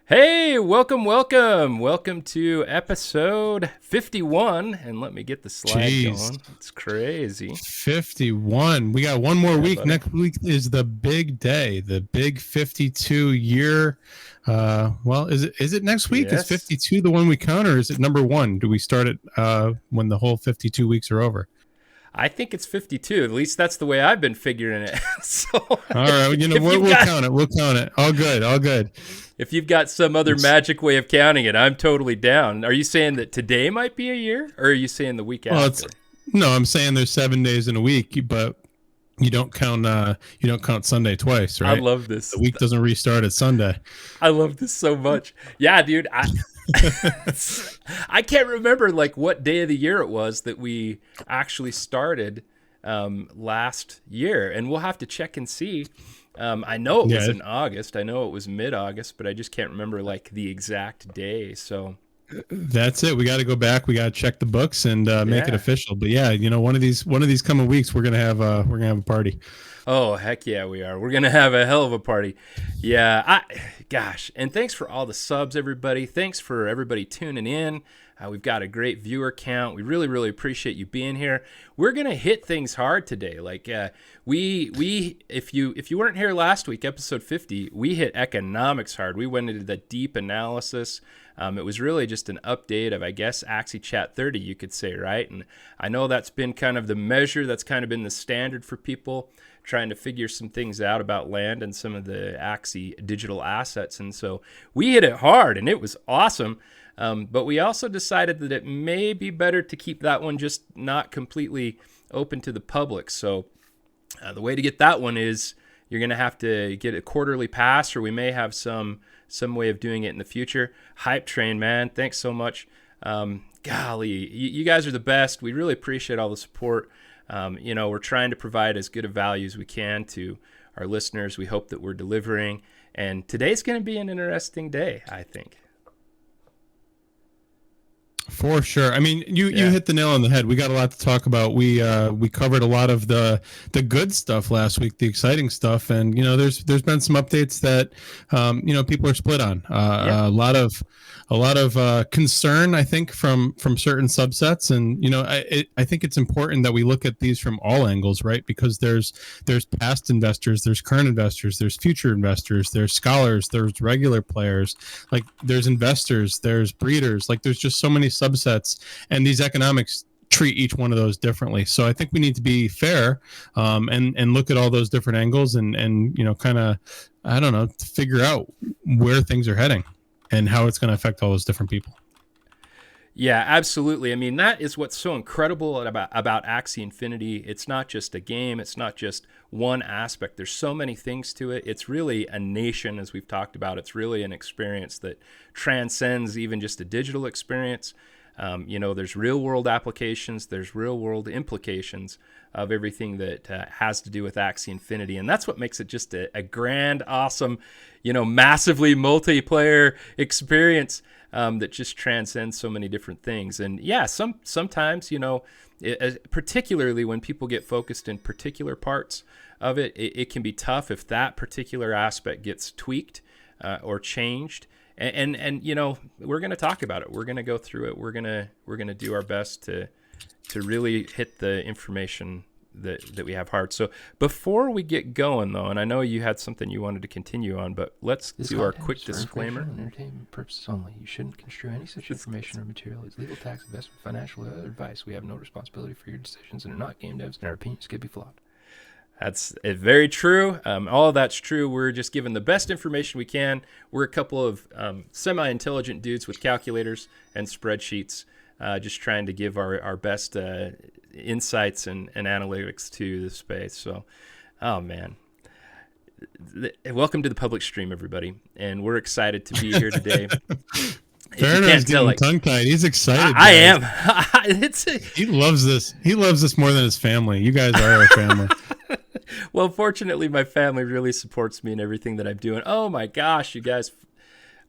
Hey, welcome to episode 51, and let me get the slide going. It's crazy. 51. We got one more week. Buddy. Next week is the big day, the big 52 year. Well, is it next week? Yes. Is 52 the one we count, or is it number one? Do we start it when the whole 52 weeks are over? I think it's 52. At least that's the way I've been figuring it. So, all right, we'll count it. We'll count it. All good. If you've got some other magic way of counting it, I'm totally down. Are you saying that today might be a year, or are you saying the week after? No, I'm saying there's 7 days in a week, but you don't count Sunday twice, right? I love this. The week doesn't restart at Sunday. I love this so much. Yeah, dude. I can't remember what day of the year it was that we actually started last year, and we'll have to check and see. I know it was in August. I know it was mid-August, but I just can't remember the exact day. So that's it. We got to go back. We got to check the books and make it official. But yeah, one of these coming weeks, we're gonna have a party. Oh heck yeah, we are. We're gonna have a hell of a party. Yeah, gosh. And thanks for all the subs, everybody. Thanks for everybody tuning in. We've got a great viewer count. We really, really appreciate you being here. We're gonna hit things hard today. If you weren't here last week, episode 50, we hit economics hard. We went into the deep analysis. It was really just an update of, I guess, Axie Chat 30, you could say, right? And I know that's been kind of the measure. That's kind of been the standard for people trying to figure some things out about land and some of the Axie digital assets. And so we hit it hard, and it was awesome. But we also decided that it may be better to keep that one just not completely open to the public. So the way to get that one is you're going to have to get a quarterly pass, or we may have some way of doing it in the future. Hype train, man. Thanks so much. Golly, you guys are the best. We really appreciate all the support. We're trying to provide as good a value as we can to our listeners. We hope that we're delivering. And today's going to be an interesting day, I think. For sure. I mean, you hit the nail on the head. We got a lot to talk about. We covered a lot of the good stuff last week, the exciting stuff, and there's been some updates that people are split on. A lot of concern, I think, from certain subsets, and I think it's important that we look at these from all angles, right? Because there's past investors, there's current investors, there's future investors, there's scholars, there's regular players, there's investors, there's breeders, there's just so many subsets, and these economics treat each one of those differently. So I think we need to be fair, and look at all those different angles and kind of, I don't know, figure out where things are heading and how it's going to affect all those different people. Yeah, absolutely. I mean, that is what's so incredible about Axie Infinity. It's not just a game. It's not just one aspect. There's so many things to it. It's really a nation, as we've talked about. It's really an experience that transcends even just a digital experience. There's real-world applications. There's real-world implications of everything that has to do with Axie Infinity. And that's what makes it just a grand, awesome, massively multiplayer experience that just transcends so many different things. And yeah, sometimes, particularly when people get focused in particular parts of it, it can be tough if that particular aspect gets tweaked or changed. And we're going to talk about it. We're going to go through it. We're going to do our best to really hit the information that we have hard. So before we get going, though, and I know you had something you wanted to continue on, but let's do our quick disclaimer. For entertainment purposes only. You shouldn't construe any such information or material as legal, tax, investment, financial, or other advice. We have no responsibility for your decisions and are not game devs, and our opinions could be flawed. That's very true. All of that's true. We're just giving the best information we can. We're a couple of semi-intelligent dudes with calculators and spreadsheets, just trying to give our best insights and analytics to the space. So, oh man. Welcome to the public stream, everybody. And we're excited to be here today. Baronar's getting tongue-tied. He's excited. I am. He loves this. He loves this more than his family. You guys are our family. Well, fortunately, my family really supports me in everything that I'm doing. Oh my gosh, you guys,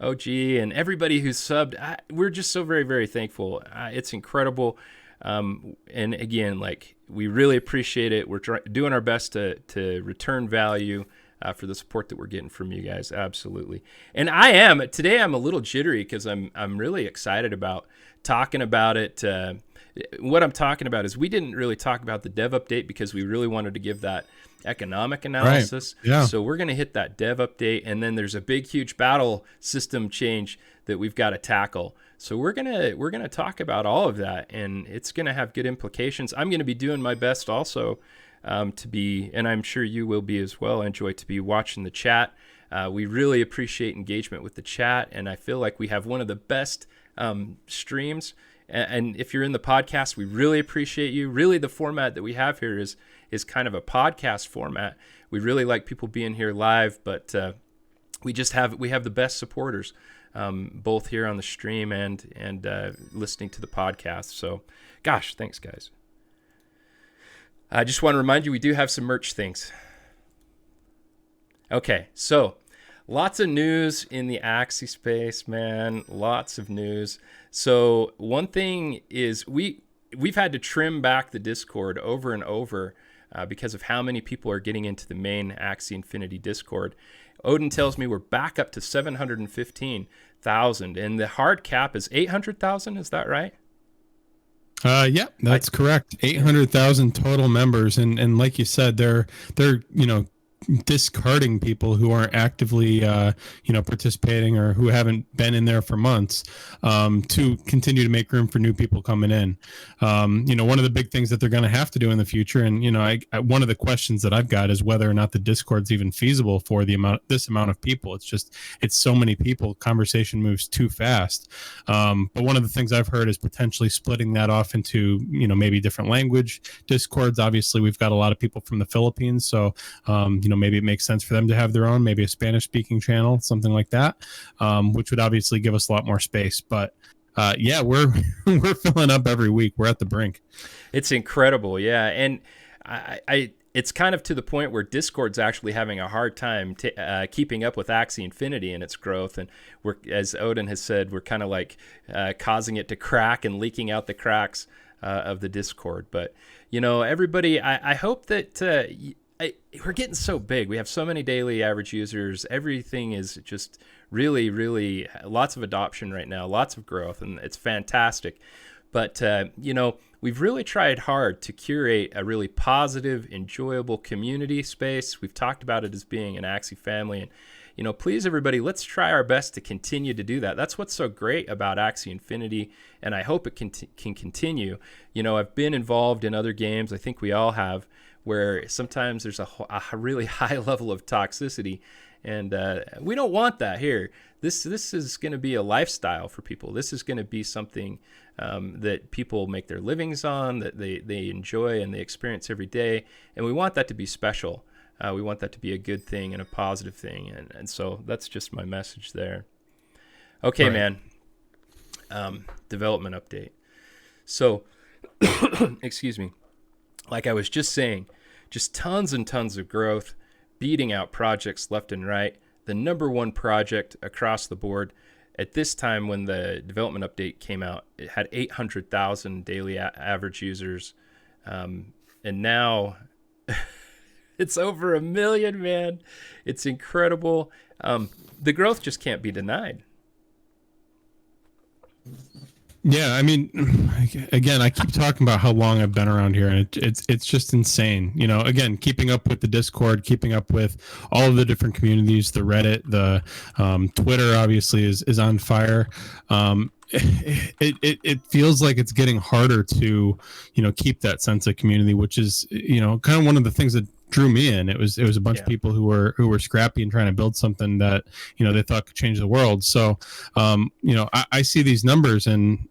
OG, and everybody who's subbed, we're just so very, very thankful. It's incredible. And again, we really appreciate it. We're doing our best to return value for the support that we're getting from you guys. Absolutely. And today I'm a little jittery because I'm really excited about talking about it. What I'm talking about is we didn't really talk about the dev update because we really wanted to give that economic analysis. Right. Yeah. So we're going to hit that dev update, and then there's a big, huge battle system change that we've got to tackle. So we're gonna talk about all of that, and it's going to have good implications. I'm going to be doing my best also to be, and I'm sure you will be as well, Enjoi, to be watching the chat. We really appreciate engagement with the chat, and I feel like we have one of the best streams. And if you're in the podcast, we really appreciate you. Really, the format that we have here is kind of a podcast format. We really like people being here live, but we have the best supporters, both here on the stream and listening to the podcast. So, gosh, thanks, guys. I just want to remind you, we do have some merch things. Okay, so lots of news in the Axie space, man. Lots of news. So one thing is we've had to trim back the Discord over and over because of how many people are getting into the main Axie Infinity Discord. Odin tells me we're back up to 715,000, and the hard cap is 800,000. Is that right? Yeah, that's correct. 800,000 total members, and like you said, they're discarding people who aren't actively participating or who haven't been in there for months to continue to make room for new people coming in. One of the big things that they're going to have to do in the future, and one of the questions that I've got is whether or not the Discord's even feasible for this amount of people. It's so many people, conversation moves too fast. But one of the things I've heard is potentially splitting that off into maybe different language Discords. Obviously, we've got a lot of people from the Philippines, so maybe it makes sense for them to have their own, maybe a Spanish-speaking channel, something like that, which would obviously give us a lot more space. But yeah, we're filling up every week. We're at the brink. It's incredible, yeah, and it's kind of to the point where Discord's actually having a hard time keeping up with Axie Infinity and its growth. And we're, as Odin has said, we're kind of causing it to crack and leaking out the cracks of the Discord. But everybody, I hope that. We're getting so big. We have so many daily average users. Everything is just really, really lots of adoption right now, lots of growth, and it's fantastic. But, we've really tried hard to curate a really positive, enjoyable community space. We've talked about it as being an Axie family. And, please everybody, let's try our best to continue to do that. That's what's so great about Axie Infinity, and I hope it can continue. I've been involved in other games, I think we all have, where sometimes there's a really high level of toxicity, and we don't want that here. This is going to be a lifestyle for people. This is going to be something that people make their livings on, that they enjoy and they experience every day, and we want that to be special. We want that to be a good thing and a positive thing, and so that's just my message there. Okay, right. Man. Development update. So, excuse me. Like I was just saying, just tons and tons of growth, beating out projects left and right. The number one project across the board. At this time when the development update came out, it had 800,000 daily average users. And now it's over 1 million, man. It's incredible. The growth just can't be denied. Yeah, I mean, again, I keep talking about how long I've been around here, and it's just insane. Again, keeping up with the Discord, keeping up with all of the different communities, the Reddit, the Twitter, obviously is on fire. It feels like it's getting harder to keep that sense of community, which is kind of one of the things that drew me in. It was a bunch of people who were scrappy and trying to build something that they thought could change the world. So I see these numbers and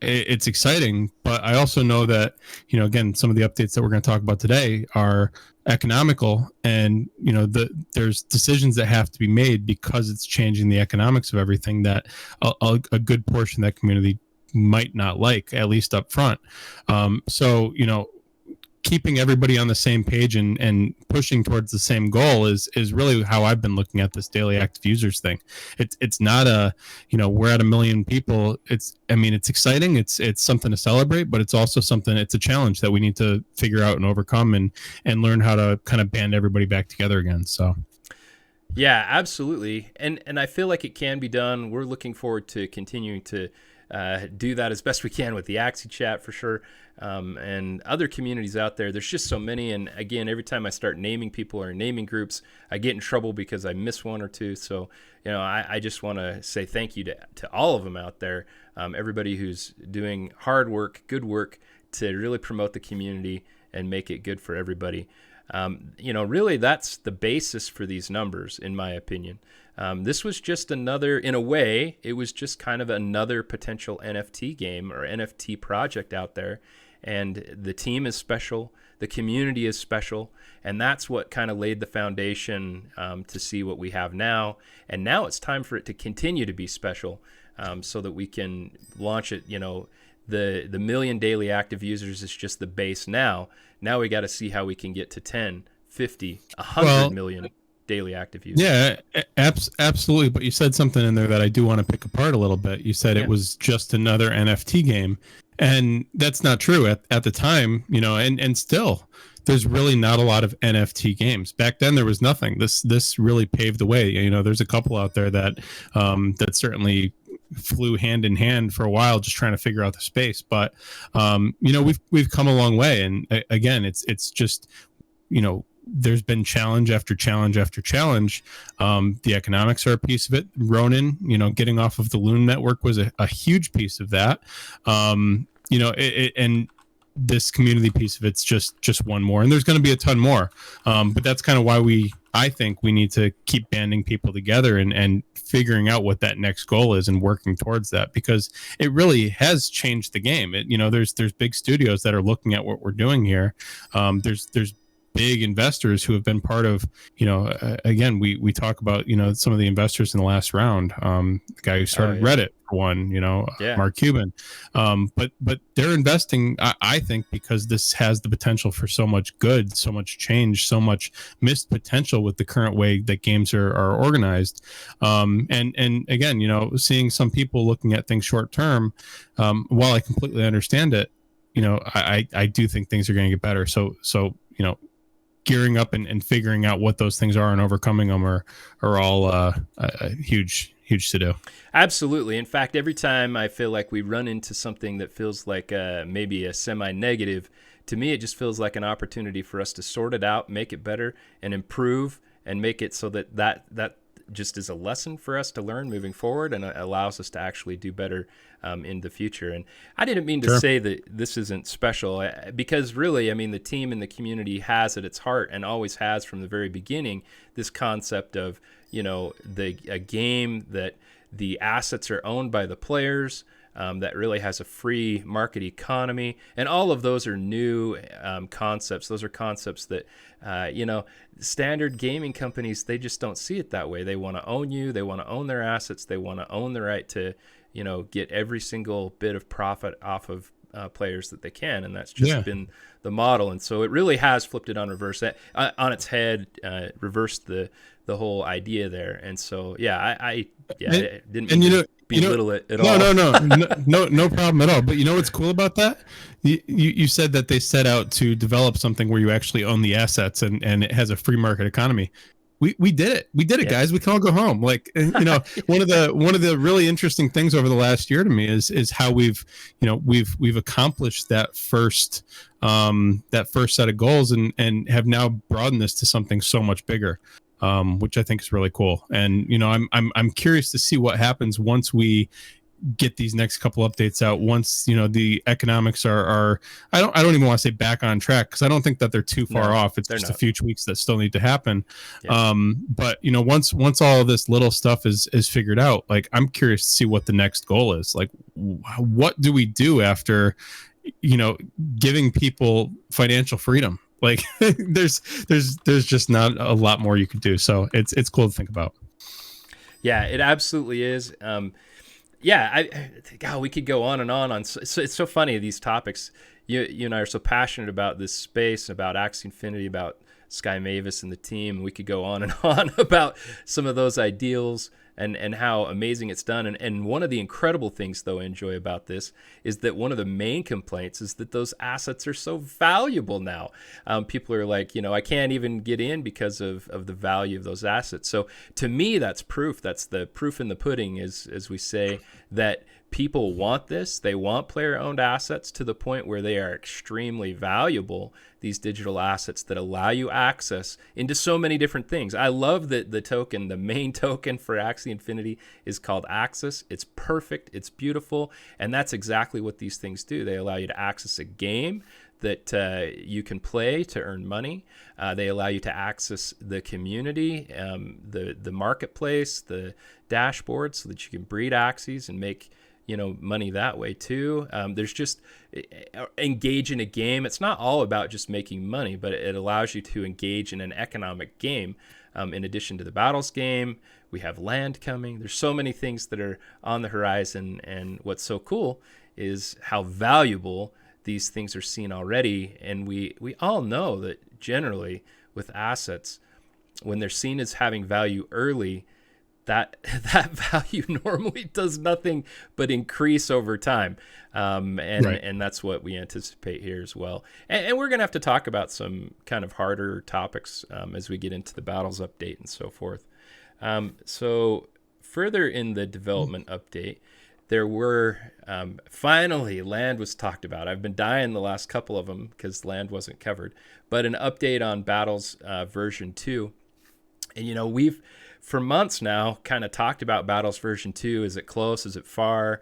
it's exciting, but I also know that again, some of the updates that we're going to talk about today are economical, and there's decisions that have to be made because it's changing the economics of everything that a good portion of that community might not like, at least up front. So keeping everybody on the same page and pushing towards the same goal is really how I've been looking at this daily active users thing. It's not we're at 1 million people. It's exciting. It's something to celebrate, but it's also it's a challenge that we need to figure out and overcome and learn how to kind of band everybody back together again. So. Yeah, absolutely. And I feel like it can be done. We're looking forward to continuing to do that as best we can with the Axie Chat for sure, and other communities out there. There's just so many, and again, every time I start naming people or naming groups, I get in trouble because I miss one or two. So I just want to say thank you to all of them out there, everybody who's doing hard work, good work to really promote the community and make it good for everybody. Really that's the basis for these numbers, in my opinion. This was just another, in a way, it was just kind of another potential NFT game or NFT project out there. And the team is special, the community is special, and that's what kind of laid the foundation to see what we have now. And now it's time for it to continue to be special, so that we can launch it. The 1 million daily active users is just the base now. Now we got to see how we can get to 10, 50, 100 million daily active users. Yeah, absolutely. But you said something in there that I do want to pick apart a little bit. You said it was just another NFT game, and that's not true at the time. And still, there's really not a lot of NFT games. Back then, there was nothing. This really paved the way. There's a couple out there that certainly flew hand in hand for a while, just trying to figure out the space. But we've come a long way, and again, it's just there's been challenge after challenge after challenge. The economics are a piece of it. Ronin, getting off of the Loon network was a huge piece of that. And this community piece of it's just one more, and there's going to be a ton more. But that's kind of why I think we need to keep banding people together and figuring out what that next goal is and working towards that, because it really has changed the game. There's big studios that are looking at what we're doing here. There's big investors who have been part of, again, we talk about, some of the investors in the last round, the guy who started Reddit for one, Mark Cuban. But they're investing, I think, because this has the potential for so much good, so much change, so much missed potential with the current way that games are organized. And again, seeing some people looking at things short term, while I completely understand it, I do think things are going to get better. So gearing up and figuring out what those things are and overcoming them are all a huge to do. Absolutely. In fact, every time I feel like we run into something that feels like maybe a semi-negative, to me it just feels like an opportunity for us to sort it out, make it better, and improve, and make it so that just is a lesson for us to learn moving forward, and it allows us to actually do better in the future. And I didn't mean to say that this isn't special, because really, I mean, the team and the community has at its heart, and always has from the very beginning, this concept of, a game that the assets are owned by the players, that really has a free market economy. And all of those are new concepts. Those are concepts that, standard gaming companies, they just don't see it that way. They want to own you. They want to own their assets. They want to own the right to, get every single bit of profit off of players that they can. And that's just been the model. And so it really has flipped it on its head, reversed the whole idea there. And so, I didn't mean to belittle it at all. No problem at all. But you know what's cool about that? You said that they set out to develop something where you actually own the assets and it has a free market economy. We did it. We did it, guys. We can all go home. Like, one of the really interesting things over the last year to me is how we've accomplished that first set of goals and have now broadened this to something so much bigger. Which I think is really cool. And, I'm curious to see what happens once we get these next couple updates out. Once, the economics are I don't even want to say back on track, because I don't think that they're too far off. It's just a few tweaks that still need to happen. Yeah. But once all of this little stuff is figured out, like, I'm curious to see what the next goal is. Like, what do we do after, giving people financial freedom? Like, there's just not a lot more you could do. So it's cool to think about. Yeah, it absolutely is. We could go on and on. So it's so funny, these topics. You and I are so passionate about this space, about Axie Infinity, about Sky Mavis and the team. We could go on and on about some of those ideals and how amazing it's done. And one of the incredible things, though, I enjoy about this is that one of the main complaints is that those assets are so valuable now. People are like, I can't even get in because of the value of those assets. So to me, that's proof. That's the proof in the pudding, as we say, that people want this. They want player-owned assets to the point where they are extremely valuable, these digital assets that allow you access into so many different things. I love that the main token for Axie Infinity is called Axis. It's perfect. It's beautiful. And that's exactly what these things do. They allow you to access a game that you can play to earn money. They allow you to access the community, the marketplace, the dashboard, so that you can breed Axies and make money that way too. There's just engage in a game. It's not all about just making money, but it allows you to engage in an economic game. In addition to the battles game, we have land coming. There's so many things that are on the horizon. And what's so cool is how valuable these things are seen already. And we all know that generally with assets, when they're seen as having value early, that value normally does nothing but increase over time. And that's what we anticipate here as well. And we're going to have to talk about some kind of harder topics as we get into the battles update and so forth. So further in the development update, there were finally land was talked about. I've been dying the last couple of them because land wasn't covered, but an update on battles version 2. And we've for months now kind of talked about battles version 2. Is it close? Is it far?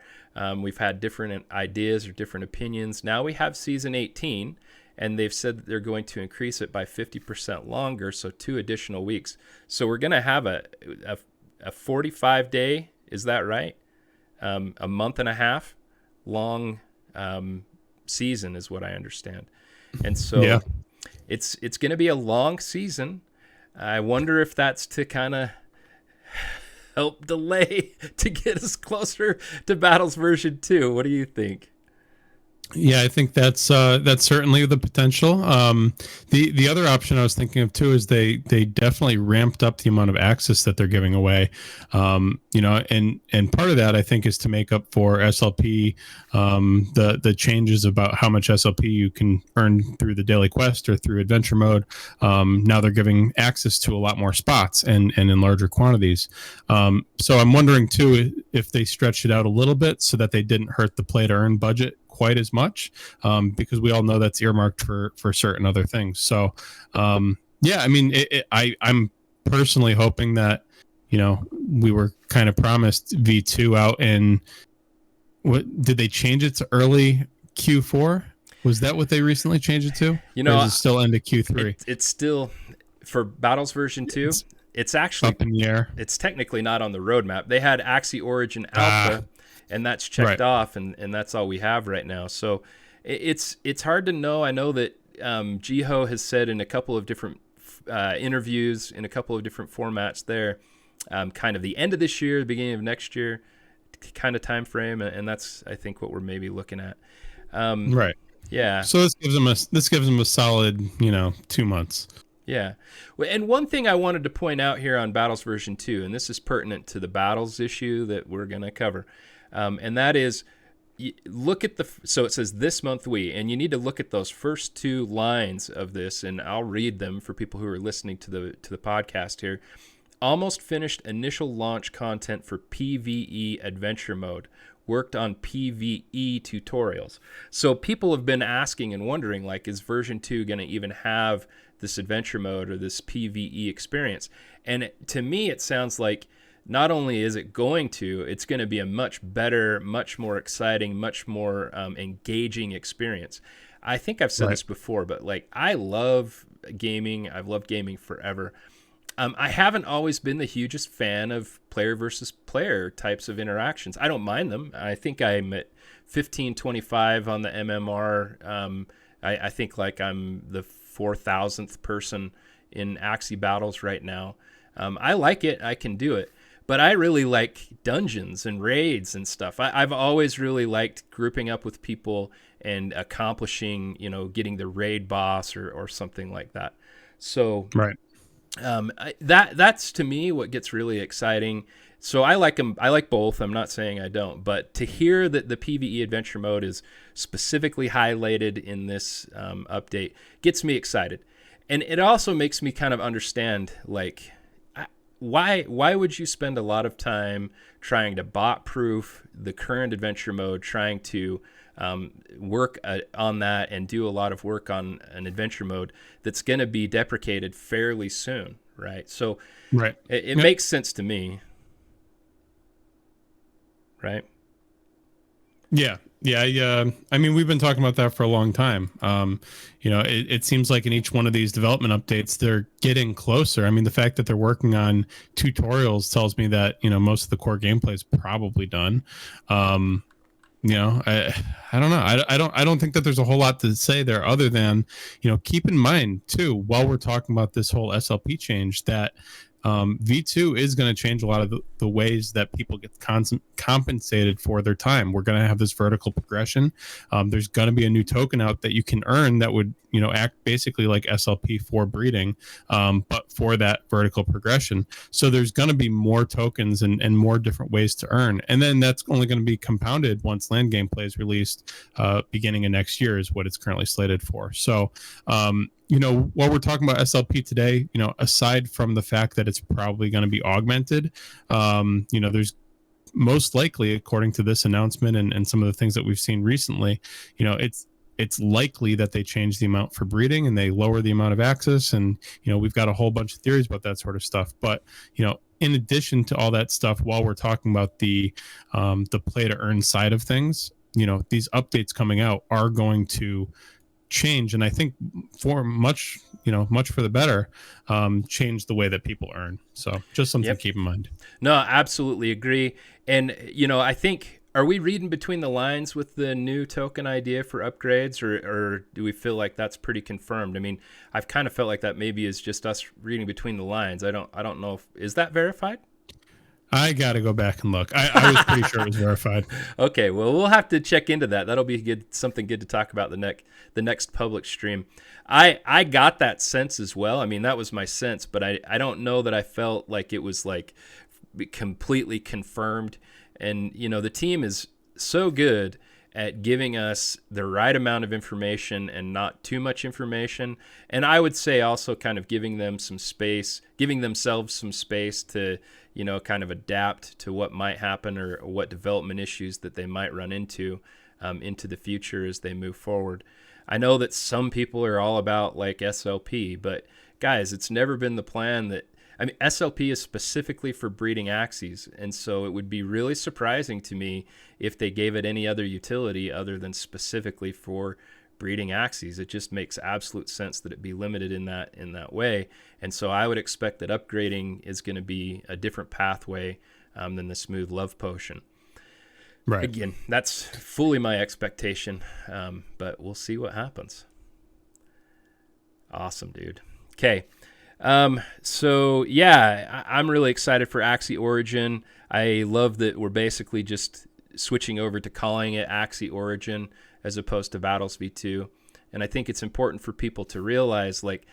We've had different ideas or different opinions. Now we have season 18, and they've said that they're going to increase it by 50% longer, so 2 additional weeks. So we're going to have a 45-day, is that right? A month and a half long season is what I understand. And so it's going to be a long season. I wonder if that's to kind of help delay to get us closer to Battles version 2. What do you think? Yeah, I think that's certainly the potential. The other option I was thinking of too is they definitely ramped up the amount of access that they're giving away. And part of that I think is to make up for SLP, the changes about how much SLP you can earn through the daily quest or through adventure mode. Now they're giving access to a lot more spots and in larger quantities. So I'm wondering too if they stretched it out a little bit so that they didn't hurt the play to earn budget quite as much, because we all know that's earmarked for certain other things. So I mean, I'm personally hoping that we were kind of promised V2 out in, what did they change it to early Q4? Was that what they recently changed it to? Or is it still end of Q3? It's still for Battles version 2. It's actually up in the air. It's technically not on the roadmap. They had Axie Origin Alpha, and that's checked off, and that's all we have right now. So it's hard to know. I know that Jiho has said in a couple of different interviews, in a couple of different formats there, kind of the end of this year, the beginning of next year kind of time frame, and that's, I think, what we're maybe looking at. Right. Yeah. So this gives them a solid, 2 months. Yeah. And one thing I wanted to point out here on Battles version 2, and this is pertinent to the Battles issue that we're going to cover, and that is, look at so it says this month and you need to look at those first 2 lines of this, and I'll read them for people who are listening to the podcast here. Almost finished initial launch content for PvE adventure mode. Worked on PvE tutorials. So people have been asking and wondering, like, is version 2 going to even have this adventure mode or this PvE experience? And to me, it sounds like not only is it going to, it's going to be a much better, much more exciting, much more engaging experience. I think I've said this before, but like, I love gaming. I've loved gaming forever. I haven't always been the hugest fan of player versus player types of interactions. I don't mind them. I think I'm at 1525 on the MMR. I think like I'm the 4,000th person in Axie battles right now. I like it. I can do it. But I really like dungeons and raids and stuff. I've always really liked grouping up with people and accomplishing, getting the raid boss or something like that. So that's to me what gets really exciting. So I like them. I like both. I'm not saying I don't, but to hear that the PvE adventure mode is specifically highlighted in this update gets me excited, and it also makes me kind of understand, like, why would you spend a lot of time trying to bot proof the current adventure mode, trying to work on that and do a lot of work on an adventure mode that's going to be deprecated fairly soon, right? So it makes sense to me, right? Yeah. I mean, we've been talking about that for a long time. It seems like in each one of these development updates, they're getting closer. I mean, the fact that they're working on tutorials tells me that, most of the core gameplay is probably done. I don't know. I don't think that there's a whole lot to say there other than, keep in mind too, while we're talking about this whole SLP change, that V2 is going to change a lot of the ways that people get compensated for their time. We're going to have this vertical progression. There's going to be a new token out that you can earn that would, act basically like SLP for breeding, but for that vertical progression. So there's going to be more tokens and more different ways to earn. And then that's only going to be compounded once land gameplay is released, beginning of next year is what it's currently slated for. So, while we're talking about SLP today, aside from the fact that it's probably going to be augmented, there's most likely, according to this announcement and some of the things that we've seen recently, it's likely that they change the amount for breeding and they lower the amount of access. And, we've got a whole bunch of theories about that sort of stuff. But, in addition to all that stuff, while we're talking about the play to earn side of things, these updates coming out are going to change, and I think for much for the better, change the way that people earn. So just something to keep in mind. No, absolutely agree. And I think, are we reading between the lines with the new token idea for upgrades, or do we feel like that's pretty confirmed? I mean, I've kind of felt like that maybe is just us reading between the lines. I don't know is that verified? I got to go back and look. I was pretty sure it was verified. Okay, well, we'll have to check into that. That'll be something good to talk about the next public stream. I got that sense as well. I mean, that was my sense, but I don't know that I felt like it was like completely confirmed. And, the team is so good at giving us the right amount of information and not too much information. And I would say also kind of giving themselves some space to, kind of adapt to what might happen or what development issues that they might run into the future as they move forward. I know that some people are all about like SLP, but guys, it's never been the plan that, I mean, SLP is specifically for breeding Axies, and so it would be really surprising to me if they gave it any other utility other than specifically for breeding Axies. It just makes absolute sense that it be limited in that way. And so I would expect that upgrading is going to be a different pathway than the Smooth Love Potion. Right. Again, that's fully my expectation, but we'll see what happens. Awesome, dude. Okay. So yeah, I'm really excited for Axie Origin. I love that we're basically just switching over to calling it Axie Origin as opposed to Battles V2. And I think it's important for people to realize, like,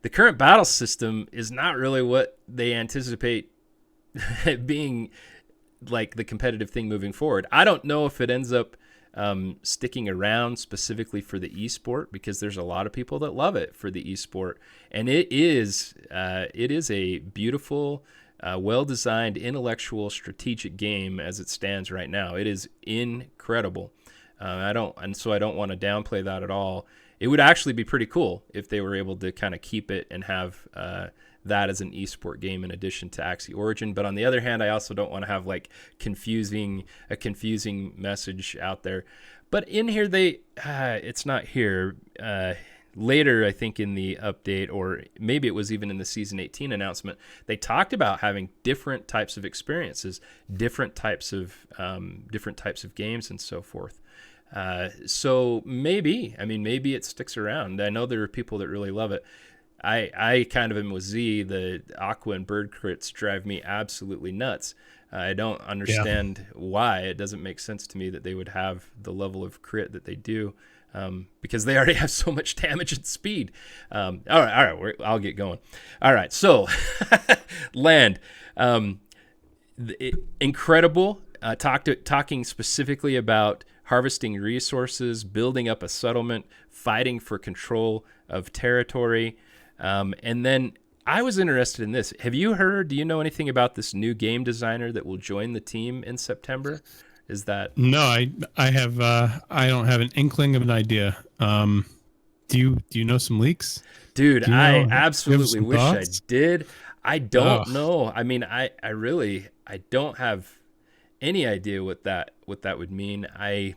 the current battle system is not really what they anticipate being like the competitive thing moving forward. I don't know if it ends up sticking around specifically for the esport, because there's a lot of people that love it for the esport, and it is a beautiful, well-designed, intellectual, strategic game as it stands right now. It is incredible. I don't want to downplay that at all. It would actually be pretty cool if they were able to kind of keep it and have that as an esport game in addition to Axie Origin. But on the other hand, I also don't want to have like a confusing message out there. But in here, it's not here. Later, I think in the update, or maybe it was even in the Season 18 announcement, they talked about having different types of experiences, different types of games, and so forth. So maybe it sticks around. I know there are people that really love it. I kind of am with Z. The Aqua and Bird crits drive me absolutely nuts. I don't understand why. It doesn't make sense to me that they would have the level of crit that they do, because they already have so much damage and speed. All right, I'll get going. All right, so land. Incredible. Talking specifically about harvesting resources, building up a settlement, fighting for control of territory. And then I was interested in this. Do you know anything about this new game designer that will join the team in September? Is that... No, I don't have an inkling of an idea. Do you know some leaks? Dude, I absolutely wish thoughts? I did. I don't know. I mean, I don't have any idea what that would mean. I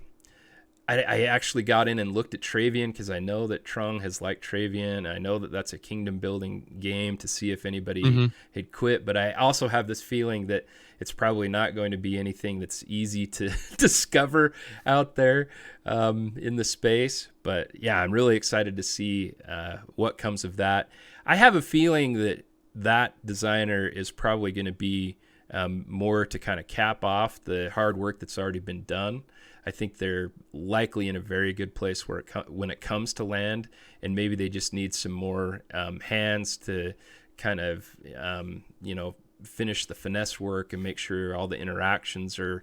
actually got in and looked at Travian because I know that Trung has liked Travian. I know that that's a kingdom building game, to see if anybody had quit. But I also have this feeling that it's probably not going to be anything that's easy to discover out there in the space. But yeah, I'm really excited to see what comes of that. I have a feeling that designer is probably going to be more to kind of cap off the hard work that's already been done. I think they're likely in a very good place when it comes to land, and maybe they just need some more hands to kind of finish the finesse work and make sure all the interactions are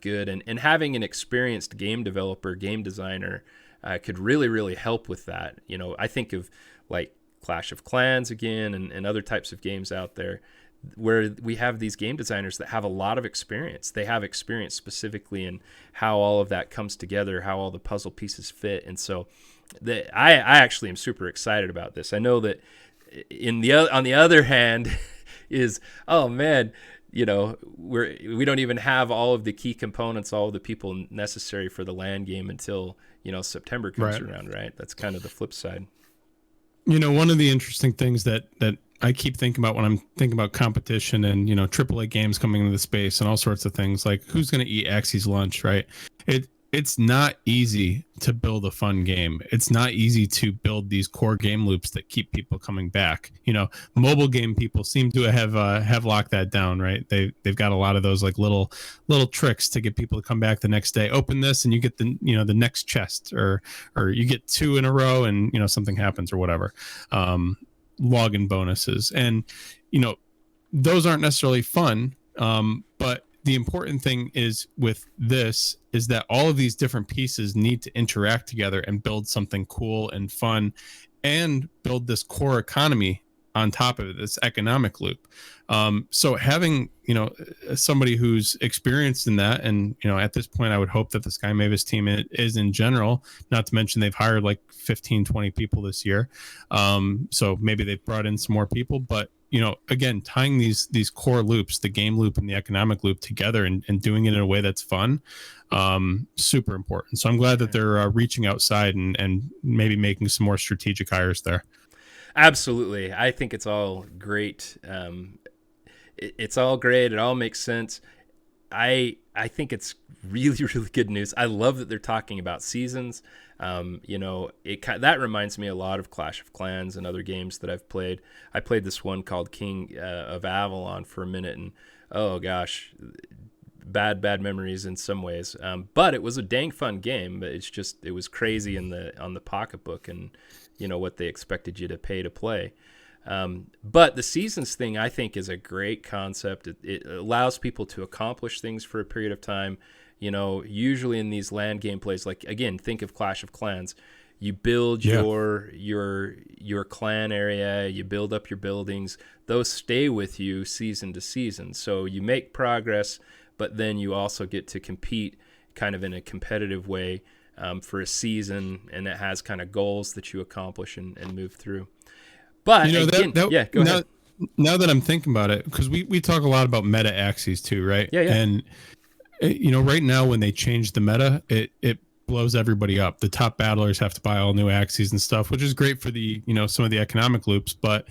good. And having an experienced game developer, game designer could really, really help with that. I think of like Clash of Clans again, and other types of games out there, where we have these game designers that have a lot of experience. They have experience specifically in how all of that comes together, how all the puzzle pieces fit. And so I actually am super excited about this. I know that on the other hand is, oh man, we don't even have all of the key components, all of the people necessary for the land game until, September comes around, right? That's kind of the flip side. One of the interesting things that I keep thinking about when I'm thinking about competition and, AAA games coming into the space and all sorts of things, like who's going to eat Axie's lunch, right? It's not easy to build a fun game. It's not easy to build these core game loops that keep people coming back. Mobile game people seem to have locked that down, right? They've got a lot of those like little tricks to get people to come back the next day. Open this and you get the next chest, or you get 2 in a row and something happens or whatever. Login bonuses, and those aren't necessarily fun, but the important thing is with this is that all of these different pieces need to interact together and build something cool and fun, and build this core economy on top of it, this economic loop. So having somebody who's experienced in that, and at this point I would hope that the Sky Mavis team is in general, not to mention they've hired like 15-20 people this year, so maybe they've brought in some more people, but again, tying these core loops, the game loop and the economic loop together and doing it in a way that's fun, super important. So I'm glad that they're reaching outside and maybe making some more strategic hires there. Absolutely. I think it's all great. It's all great. It all makes sense. I think it's really, really good news. I love that they're talking about seasons. That reminds me a lot of Clash of Clans and other games that I've played. I played this one called King of Avalon for a minute, and oh gosh, bad memories in some ways. But it was a dang fun game. It was crazy on the pocketbook and what they expected you to pay to play. But the seasons thing, I think, is a great concept. It allows people to accomplish things for a period of time. Usually in these land gameplays, like, again, think of Clash of Clans. You build your clan area, you build up your buildings. Those stay with you season to season. So you make progress, but then you also get to compete kind of in a competitive way for a season, and it has kind of goals that you accomplish and move through. But again, go ahead. Now that I'm thinking about it, because we talk a lot about meta Axies too, right? Yeah. And right now when they change the meta, it blows everybody up. The top battlers have to buy all new Axies and stuff, which is great for the some of the economic loops, but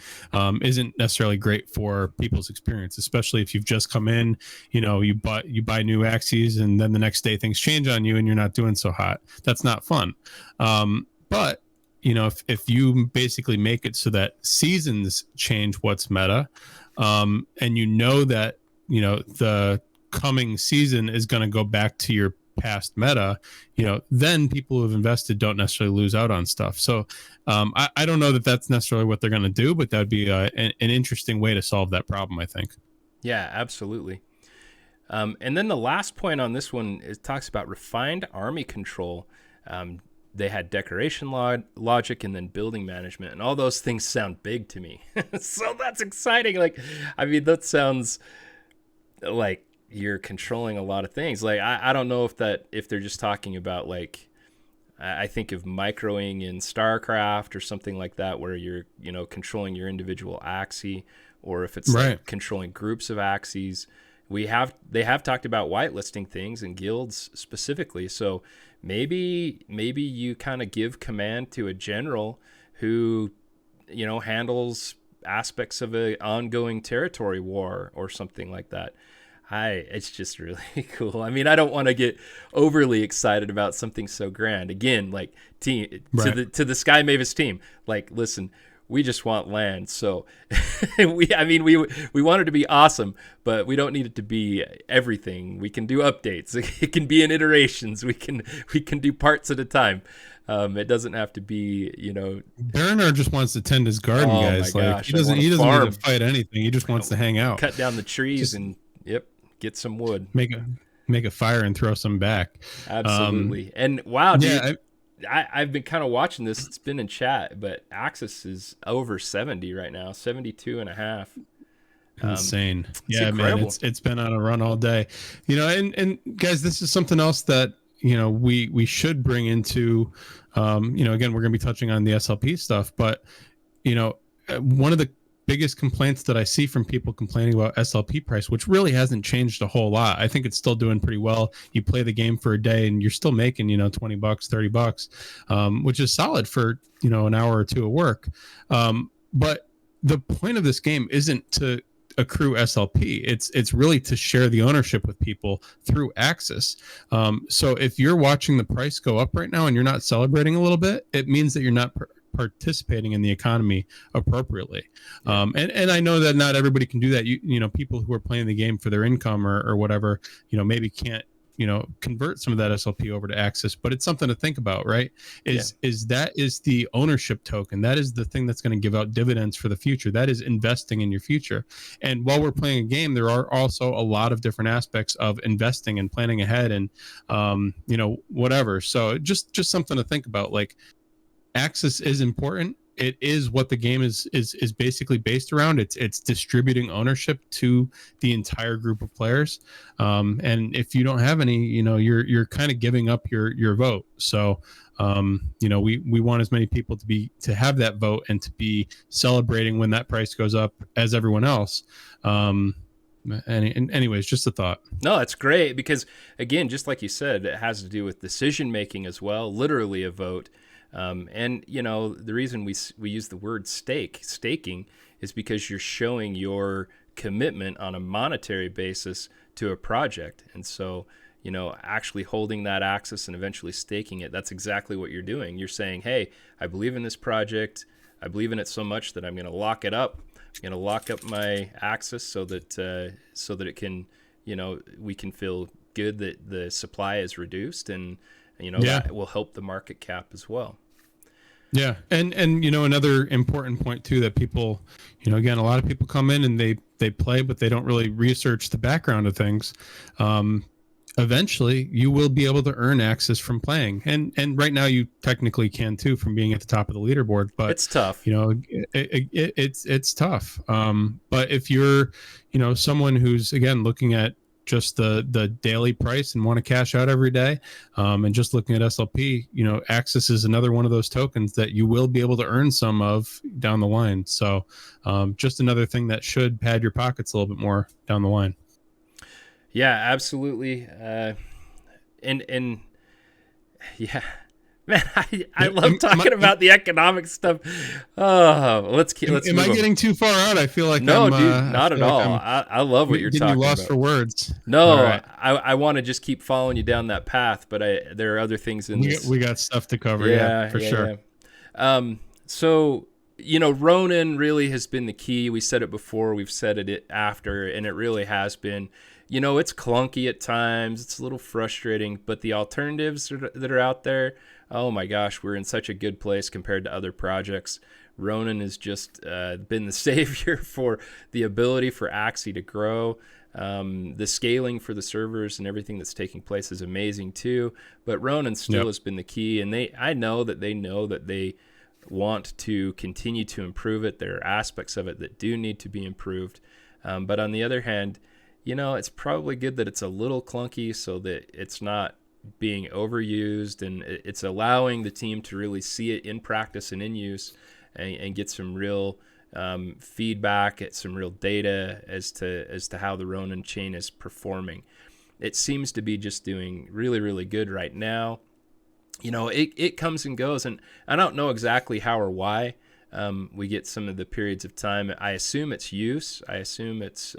isn't necessarily great for people's experience, especially if you've just come in. You buy new Axies, and then the next day things change on you, and you're not doing so hot. That's not fun. But if you basically make it so that seasons change what's meta, and that the coming season is going to go back to your past meta, then people who have invested don't necessarily lose out on stuff. So I don't know that that's necessarily what they're going to do, but that would be an interesting way to solve that problem, I think. Yeah, absolutely. And then the last point on this one, it talks about refined army control. They had decoration logic and then building management, and all those things sound big to me. So that's exciting. That sounds like you're controlling a lot of things. I don't know if they're just talking about, I think of microing in StarCraft or something like that, where you're controlling your individual Axie, or if it's like controlling groups of Axies. They have talked about whitelisting things and guilds specifically. So maybe you kind of give command to a general who handles aspects of an ongoing territory war or something like that. It's just really cool. I mean, I don't want to get overly excited about something so grand. Again, to the Sky Mavis team, listen, we just want land. So we want it to be awesome, but we don't need it to be everything. We can do updates. It can be in iterations. We can do parts at a time. It doesn't have to be, Baronar just wants to tend his garden, guys. Gosh, he doesn't need to fight anything. He just wants to hang out, cut down the trees, and get some wood, make a fire and throw some back. Absolutely. And wow, dude, I've been kind of watching this. It's been in chat, but Axis is over 70 right now, 72 and a half. Insane. Man, it's been on a run all day. And guys, this is something else that we should bring into again, we're going to be touching on the SLP stuff, but one of the biggest complaints that I see from people complaining about SLP price, which really hasn't changed a whole lot. I think it's still doing pretty well. You play the game for a day and you're still making, $20, $30, which is solid for, an hour or two of work. But the point of this game isn't to accrue SLP. It's really to share the ownership with people through Axis. So if you're watching the price go up right now and you're not celebrating a little bit, it means that you're not participating in the economy appropriately. And I know that not everybody can do that. People who are playing the game for their income or whatever, maybe can't, convert some of that SLP over to Axis, but it's something to think about, right? Is the ownership token. That is the thing that's going to give out dividends for the future. That is investing in your future. And while we're playing a game, there are also a lot of different aspects of investing and planning ahead and, whatever. So just something to think about. Axis is important, it is what the game is basically based around. It's distributing ownership to the entire group of players, and if you don't have any, you're kind of giving up your vote. So we want as many people to have that vote and to be celebrating when that price goes up as everyone else. And anyways, just a thought. No, it's great because, again, just like you said, it has to do with decision making as well, literally a vote. And the reason we use the word staking is because you're showing your commitment on a monetary basis to a project. And so, actually holding that access and eventually staking it, that's exactly what you're doing. You're saying, hey, I believe in this project. I believe in it so much that I'm going to lock it up. I'm going to lock up my access so that it can, we can feel good that the supply is reduced, and that will help the market cap as well. Yeah, and another important point too, that people, again, a lot of people come in and they play, but they don't really research the background of things. Eventually you will be able to earn access from playing, and right now you technically can too from being at the top of the leaderboard, but it's tough. It's tough. But if you're someone who's, again, looking at just the daily price and want to cash out every day, and just looking at SLP, access is another one of those tokens that you will be able to earn some of down the line. So just another thing that should pad your pockets a little bit more down the line. Yeah, absolutely. And yeah, man, I love talking about the economic stuff. Oh, let's Am I getting too far out? I feel like no, dude, not at all. I love what you're talking about. Lost for words. No, right. I want to just keep following you down that path, but there are other things in this. We got stuff to cover. Yeah, for sure. Yeah. So, Ronin really has been the key. We said it before, we've said it after, and it really has been. It's clunky at times. It's a little frustrating, but the alternatives that are out there, oh my gosh, we're in such a good place compared to other projects. Ronin has just been the savior for the ability for Axie to grow. The scaling for the servers and everything that's taking place is amazing too, but Ronin still has been the key, and I know that they want to continue to improve it. There are aspects of it that do need to be improved, but on the other hand, it's probably good that it's a little clunky so that it's not being overused, and it's allowing the team to really see it in practice and in use, and get some real feedback, get some real data as to how the Ronin chain is performing. It seems to be just doing really, really good right now. It comes and goes, and I don't know exactly how or why. We get some of the periods of time. I assume it's use. I assume it's,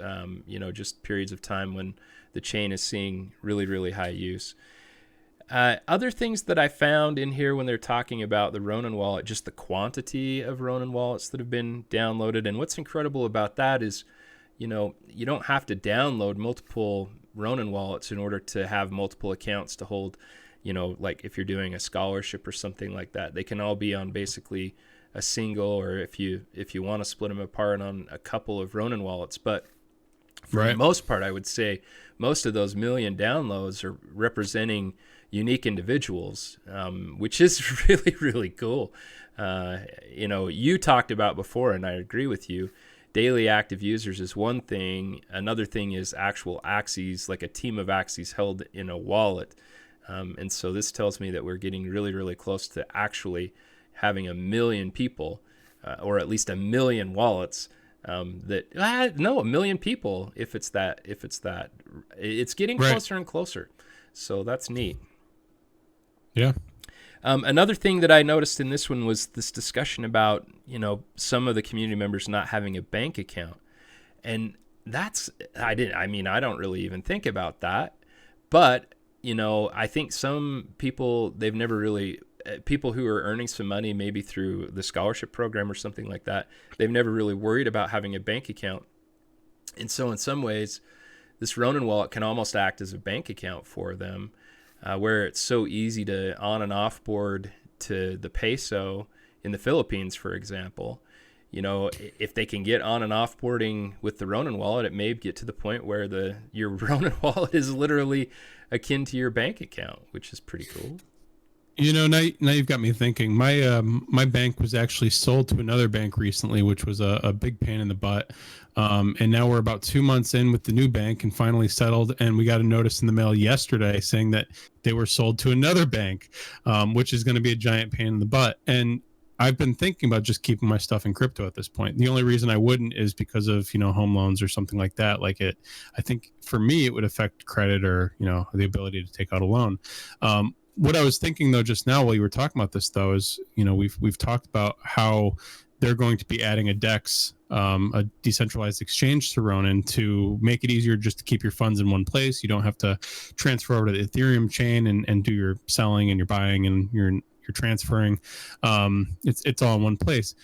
just periods of time when the chain is seeing really, really high use. Other things that I found in here when they're talking about the Ronin Wallet, just the quantity of Ronin Wallets that have been downloaded. And what's incredible about that is, you don't have to download multiple Ronin Wallets in order to have multiple accounts to hold, like if you're doing a scholarship or something like that. They can all be on basically a single, or if you want to split them apart on a couple of Ronin Wallets. But for the most part, I would say most of those million downloads are representing unique individuals, which is really, really cool. You talked about before, and I agree with you, daily active users is one thing. Another thing is actual Axies, like a team of Axies held in a wallet. And so this tells me that we're getting really, really close to actually having 1 million people, or at least 1 million wallets, a million people, if it's getting closer and closer. So that's neat. Yeah. Another thing that I noticed in this one was this discussion about, some of the community members not having a bank account. And I don't really even think about that, but I think some people, they've never really, people who are earning some money, maybe through the scholarship program or something like that, they've never really worried about having a bank account. And so in some ways, this Ronin wallet can almost act as a bank account for them, where it's so easy to on and off board to the peso in the Philippines, for example. If they can get on and off boarding with the Ronin wallet, it may get to the point where your Ronin wallet is literally akin to your bank account, which is pretty cool. Now you've got me thinking. My bank was actually sold to another bank recently, which was a big pain in the butt. And now we're about 2 months in with the new bank and finally settled. And we got a notice in the mail yesterday saying that they were sold to another bank, which is going to be a giant pain in the butt. And I've been thinking about just keeping my stuff in crypto at this point. The only reason I wouldn't is because of, home loans or something like that. I think for me, it would affect credit or, the ability to take out a loan. What I was thinking though, just now while you were talking about this though, is, we've talked about how they're going to be adding a DEX, a decentralized exchange to Ronin to make it easier just to keep your funds in one place. You don't have to transfer over to the Ethereum chain and do your selling and your buying and your transferring. It's all in one place.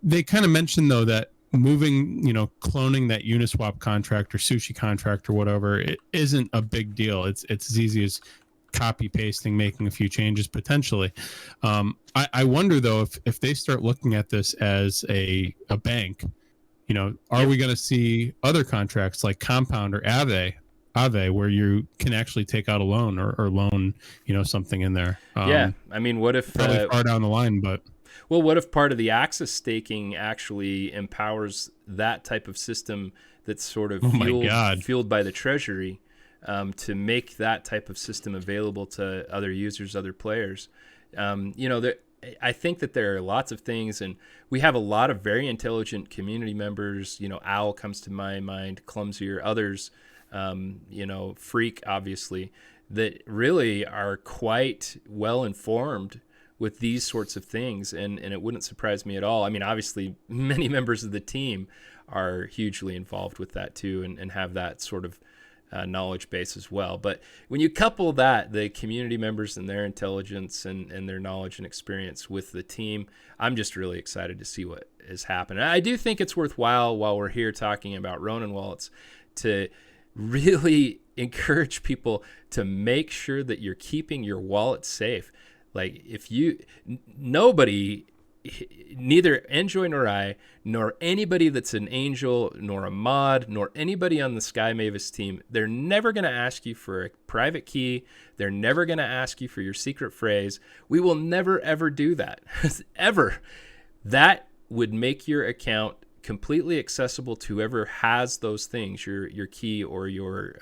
They kind of mentioned though that moving, cloning that Uniswap contract or Sushi contract or whatever, it isn't a big deal. It's as easy as copy pasting, making a few changes potentially. I wonder though if they start looking at this as a bank, are we going to see other contracts like Compound or Aave where you can actually take out a loan or loan, something in there? I mean, what if probably far down the line, but what if part of the Axis staking actually empowers that type of system that's sort of fueled by the treasury? To make that type of system available to other users, other players. I think that there are lots of things, and we have a lot of very intelligent community members. Owl comes to my mind, Clumsier, others, Freak, obviously, that really are quite well informed with these sorts of things, and it wouldn't surprise me at all. I mean, obviously, many members of the team are hugely involved with that too, and have that sort of knowledge base as well. But when you couple that, the community members and their intelligence and their knowledge and experience with the team, I'm just really excited to see what has happened. And I do think it's worthwhile, while we're here talking about Ronin wallets, to really encourage people to make sure that you're keeping your wallet safe. Like nobody, neither Enjoi nor I, nor anybody that's an angel, nor a mod, nor anybody on the Sky Mavis team, they're never going to ask you for a private key. They're never going to ask you for your secret phrase. We will never, ever do that. Ever. That would make your account completely accessible to whoever has those things, your key or your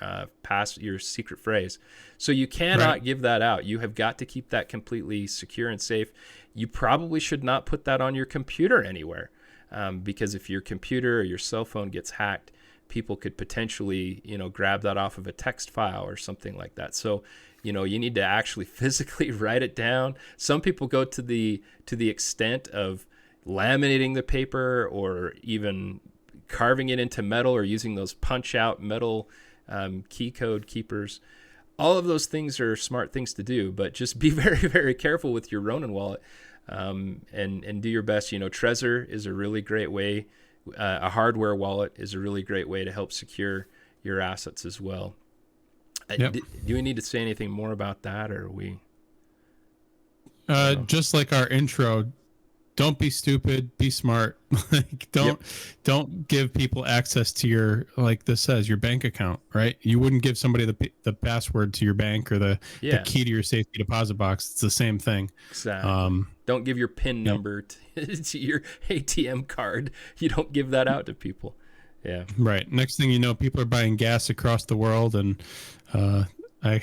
your secret phrase. So you cannot give that out. You have got to keep that completely secure and safe. You probably should not put that on your computer anywhere, because if your computer or your cell phone gets hacked, people could potentially, grab that off of a text file or something like that. So, you need to actually physically write it down. Some people go to the extent of laminating the paper or even carving it into metal or using those punch out metal key code keepers. All of those things are smart things to do, but just be very, very careful with your Ronin wallet, and do your best. Trezor is a really great way. A hardware wallet is a really great way to help secure your assets as well. Yep. Do we need to say anything more about that, or are we? Just like our intro, don't be stupid, be smart. Don't give people access to your, like this says, your bank account, right? You wouldn't give somebody the password to your bank or the key to your safety deposit box. It's the same thing. Exactly. Don't give your PIN number to your ATM card. You don't give that out to people. Yeah. Right. Next thing you know, people are buying gas across the world, and I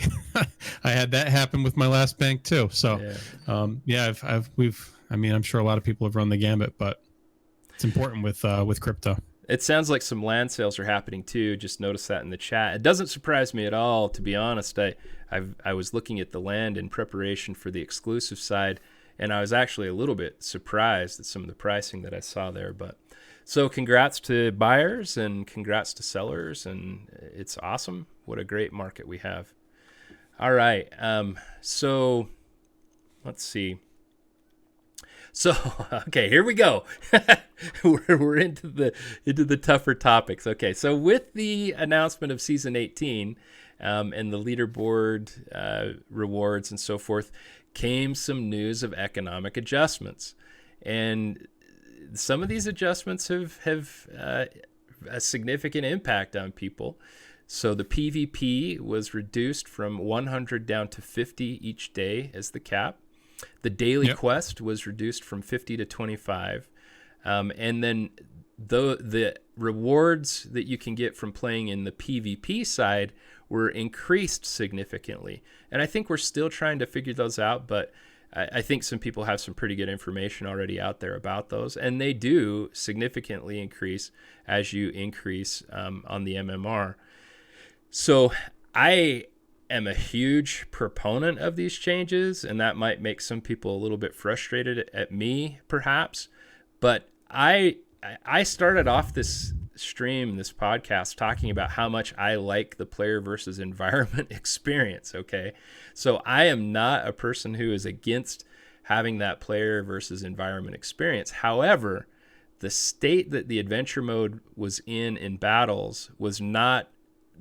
had that happen with my last bank too. So I'm sure a lot of people have run the gambit, but it's important with crypto. It sounds like some land sales are happening too. Just noticed that in the chat. It doesn't surprise me at all, to be honest. I was looking at the land in preparation for the exclusive side, and I was actually a little bit surprised at some of the pricing that I saw there. But so congrats to buyers and congrats to sellers, and it's awesome. What a great market we have. All right. So let's see. So, okay, here we go. we're into the tougher topics. Okay, so with the announcement of Season 18 and the leaderboard rewards and so forth, came some news of economic adjustments. And some of these adjustments have a significant impact on people. So the PvP was reduced from 100 down to 50 each day as the cap. The daily quest was reduced from 50 to 25. And then the rewards that you can get from playing in the PvP side were increased significantly. And I think we're still trying to figure those out, but I think some people have some pretty good information already out there about those. And they do significantly increase as you increase on the MMR. So I am a huge proponent of these changes, and that might make some people a little bit frustrated at me, perhaps. But I started off this stream, this podcast, talking about how much I like the player versus environment experience, okay? So I am not a person who is against having that player versus environment experience. However, the state that the adventure mode was in battles was not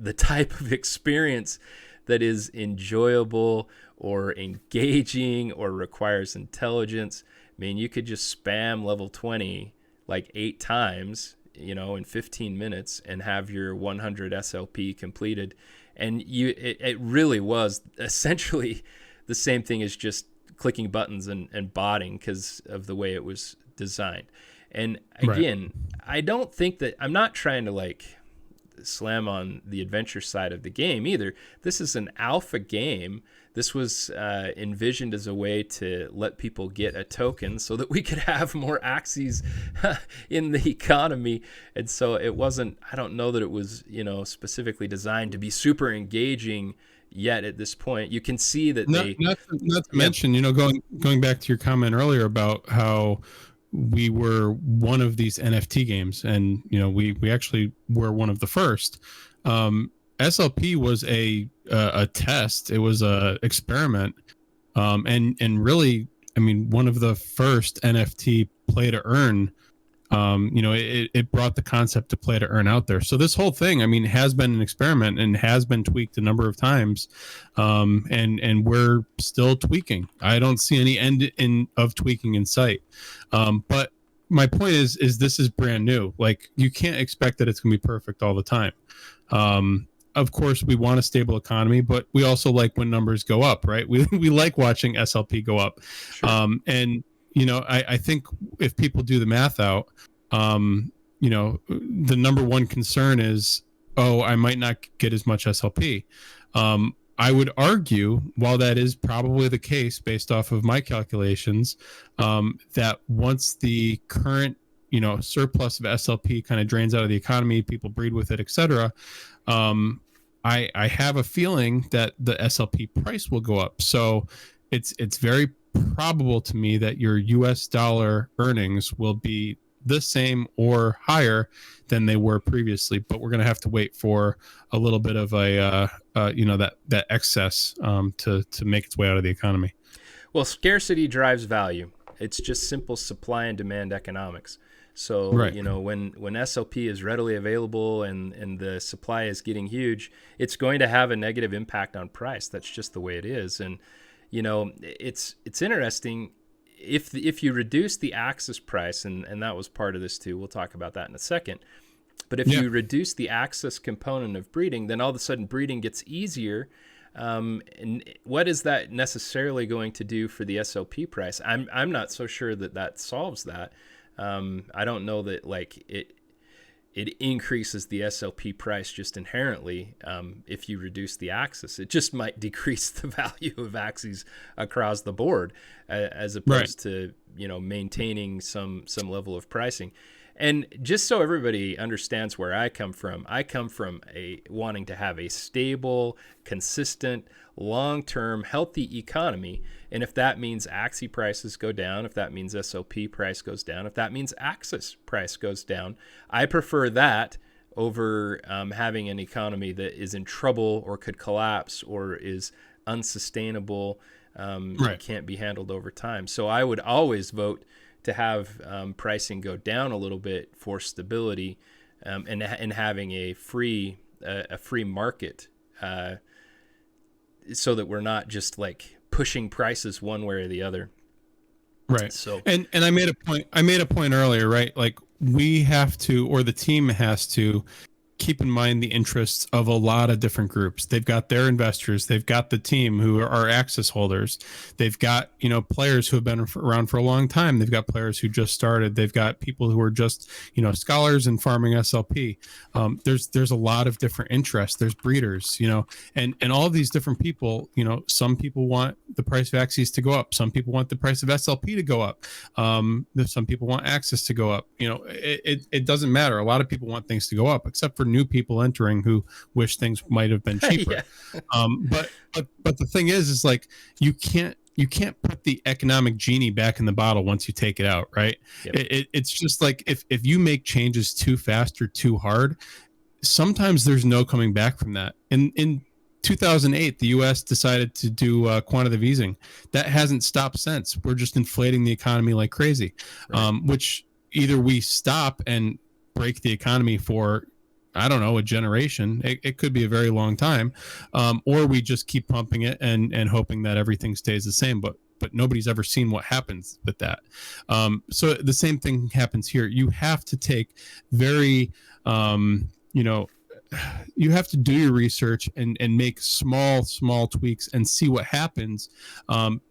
the type of experience that is enjoyable or engaging or requires intelligence. I mean, you could just spam level 20 like 8 times, in 15 minutes and have your 100 SLP completed. And it really was essentially the same thing as just clicking buttons and botting because of the way it was designed. And again, I don't think that, I'm not trying to slam on the adventure side of the game either. This is an alpha game. This was envisioned as a way to let people get a token so that we could have more Axies in the economy. And so it wasn't, I don't know that it was, specifically designed to be super engaging yet at this point. You can see that not to mention, going back to your comment earlier about how we were one of these NFT games, and we actually were one of the first. SLP was a test. It was a experiment, and really, I mean, one of the first NFT play to earn. It brought the concept to play to earn out there. So this whole thing, I mean, has been an experiment and has been tweaked a number of times, and we're still tweaking. I don't see any end of tweaking in sight. But my point is this is brand new. Like, you can't expect that it's going to be perfect all the time. Of course, we want a stable economy, but we also like when numbers go up, right? We like watching SLP go up. Sure. And I think if people do the math out, the number one concern is, I might not get as much SLP. I would argue, while that is probably the case based off of my calculations, that once the current, surplus of SLP kind of drains out of the economy, people breed with it, etc. I have a feeling that the SLP price will go up. So it's very probable to me that your US dollar earnings will be the same or higher than they were previously, but we're going to have to wait for a little bit of that excess to make its way out of the economy. Well, scarcity drives value. It's just simple supply and demand economics. So, when SLP is readily available and the supply is getting huge, it's going to have a negative impact on price. That's just the way it is. And it's interesting if you reduce the Axis price, and that was part of this too. We'll talk about that in a second. But if you reduce the Axis component of breeding, then all of a sudden breeding gets easier. And what is that necessarily going to do for the SLP price? I'm not so sure that solves that. I don't know that it increases the SLP price just inherently if you reduce the Axis. It just might decrease the value of Axies across the board as opposed to maintaining some level of pricing. And just so everybody understands where I come from wanting to have a stable, consistent, long-term, healthy economy. And if that means Axie prices go down, if that means SLP price goes down, if that means Axis price goes down, I prefer that over having an economy that is in trouble or could collapse or is unsustainable, can't be handled over time. So I would always vote to have pricing go down a little bit for stability, and having a free market, so that we're not just pushing prices one way or the other. Right. So and I made a point earlier, right? Like, we have to, or the team has to, keep in mind the interests of a lot of different groups. They've got their investors, they've got the team who are access holders, they've got, you know, players who have been around for a long time, they've got players who just started, they've got people who are just, you know, scholars and farming SLP. There's a lot of different interests. There's breeders, you know, and all of these different people, you know, some people want the price of Axies to go up, some people want the price of SLP to go up, some people want access to go up. You know, it doesn't matter. A lot of people want things to go up, except for new people entering who wish things might have been cheaper. Yeah. But the thing is like you can't put the economic genie back in the bottle once you take it out, right? Yep. It's just like if you make changes too fast or too hard, sometimes there's no coming back from that. In 2008, the U.S. decided to do quantitative easing. That hasn't stopped since. We're just inflating the economy like crazy, Right. Which either we stop and break the economy for, I don't know, a generation. It could be a very long time, or we just keep pumping it and hoping that everything stays the same. But nobody's ever seen what happens with that. So the same thing happens here. You have to take very, you know, you have to do your research and make small tweaks and see what happens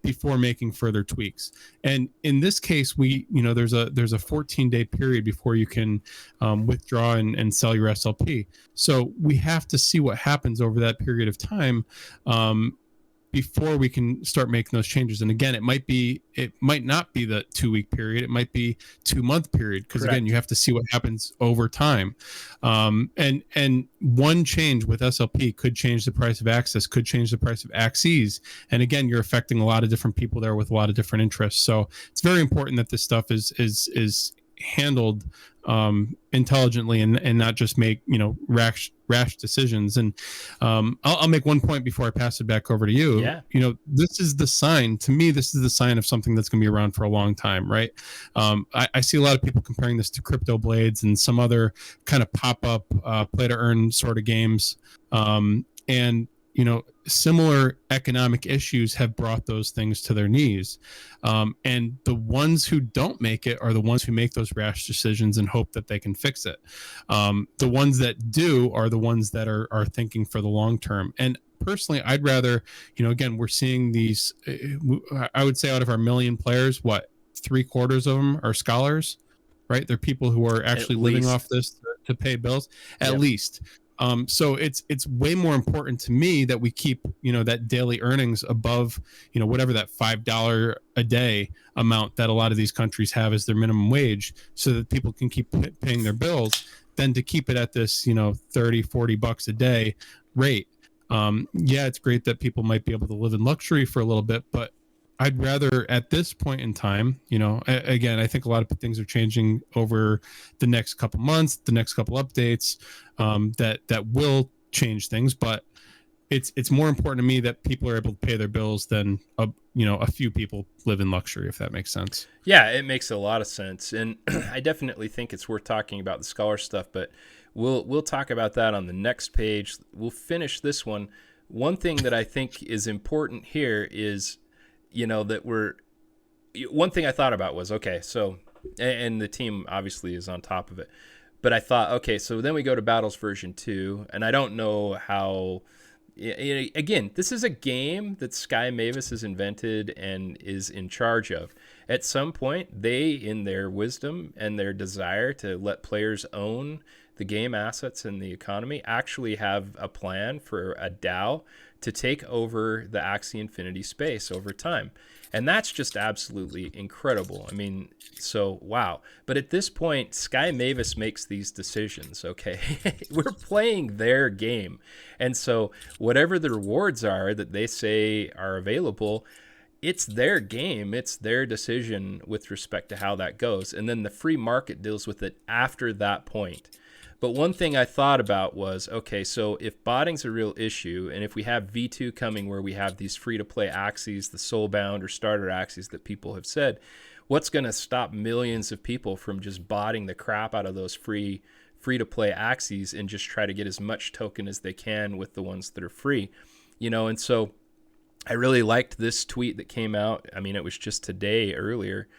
before making further tweaks. And in this case, we, you know, there's a 14-day period before you can withdraw and sell your SLP. So we have to see what happens over that period of time before we can start making those changes. And again, it might not be the 2-week period. It might be 2-month period. Because again, you have to see what happens over time. And one change with SLP could change the price of access, could change the price of Axies. And again, you're affecting a lot of different people there with a lot of different interests. So it's very important that this stuff is handled intelligently and not just make, you know, rash decisions. And I'll make one point before I pass it back over to you. Yeah. You know, this is the sign, to me, this is the sign of something that's going to be around for a long time, right? I see a lot of people comparing this to Crypto Blades and some other kind of pop-up play to earn sort of games. And you know, similar economic issues have brought those things to their knees. And the ones who don't make it are the ones who make those rash decisions and hope that they can fix it. The ones that do are the ones that are thinking for the long term. And personally, I'd rather, you know, again, we're seeing these, I would say out of our million players, what, 3/4 of them are scholars, right? They're people who are actually living off this to pay bills, at least. So it's way more important to me that we keep, you know, that daily earnings above, you know, whatever that $5 a day amount that a lot of these countries have as their minimum wage, so that people can keep paying their bills, than to keep it at this, you know, $30-$40 a day rate. Yeah, it's great that people might be able to live in luxury for a little bit, but I'd rather at this point in time, you know, again, I think a lot of things are changing over the next couple months, the next couple updates, that will change things, but it's more important to me that people are able to pay their bills than a few people live in luxury, if that makes sense. Yeah, it makes a lot of sense. And I definitely think it's worth talking about the scholar stuff, but we'll talk about that on the next page. We'll finish this one. One thing that I think is important here is, you know, that one thing I thought about was, okay, so, and the team obviously is on top of it, but I thought, okay, so then we go to Battles version 2, and I don't know how, again, this is a game that Sky Mavis has invented and is in charge of. At some point, they, in their wisdom and their desire to let players own the game assets and the economy, actually have a plan for a DAO to take over the Axie Infinity space over time. And that's just absolutely incredible. I mean, so wow. But at this point, Sky Mavis makes these decisions, okay? We're playing their game. And so whatever the rewards are that they say are available, it's their game. It's their decision with respect to how that goes. And then the free market deals with it after that point. But one thing I thought about was, okay, so if botting's a real issue, and if we have V2 coming where we have these free-to-play Axies, the soulbound or starter Axies that people have said, what's going to stop millions of people from just botting the crap out of those free-to-play Axies and just try to get as much token as they can with the ones that are free? You know, and so I really liked this tweet that came out. I mean, it was just today earlier,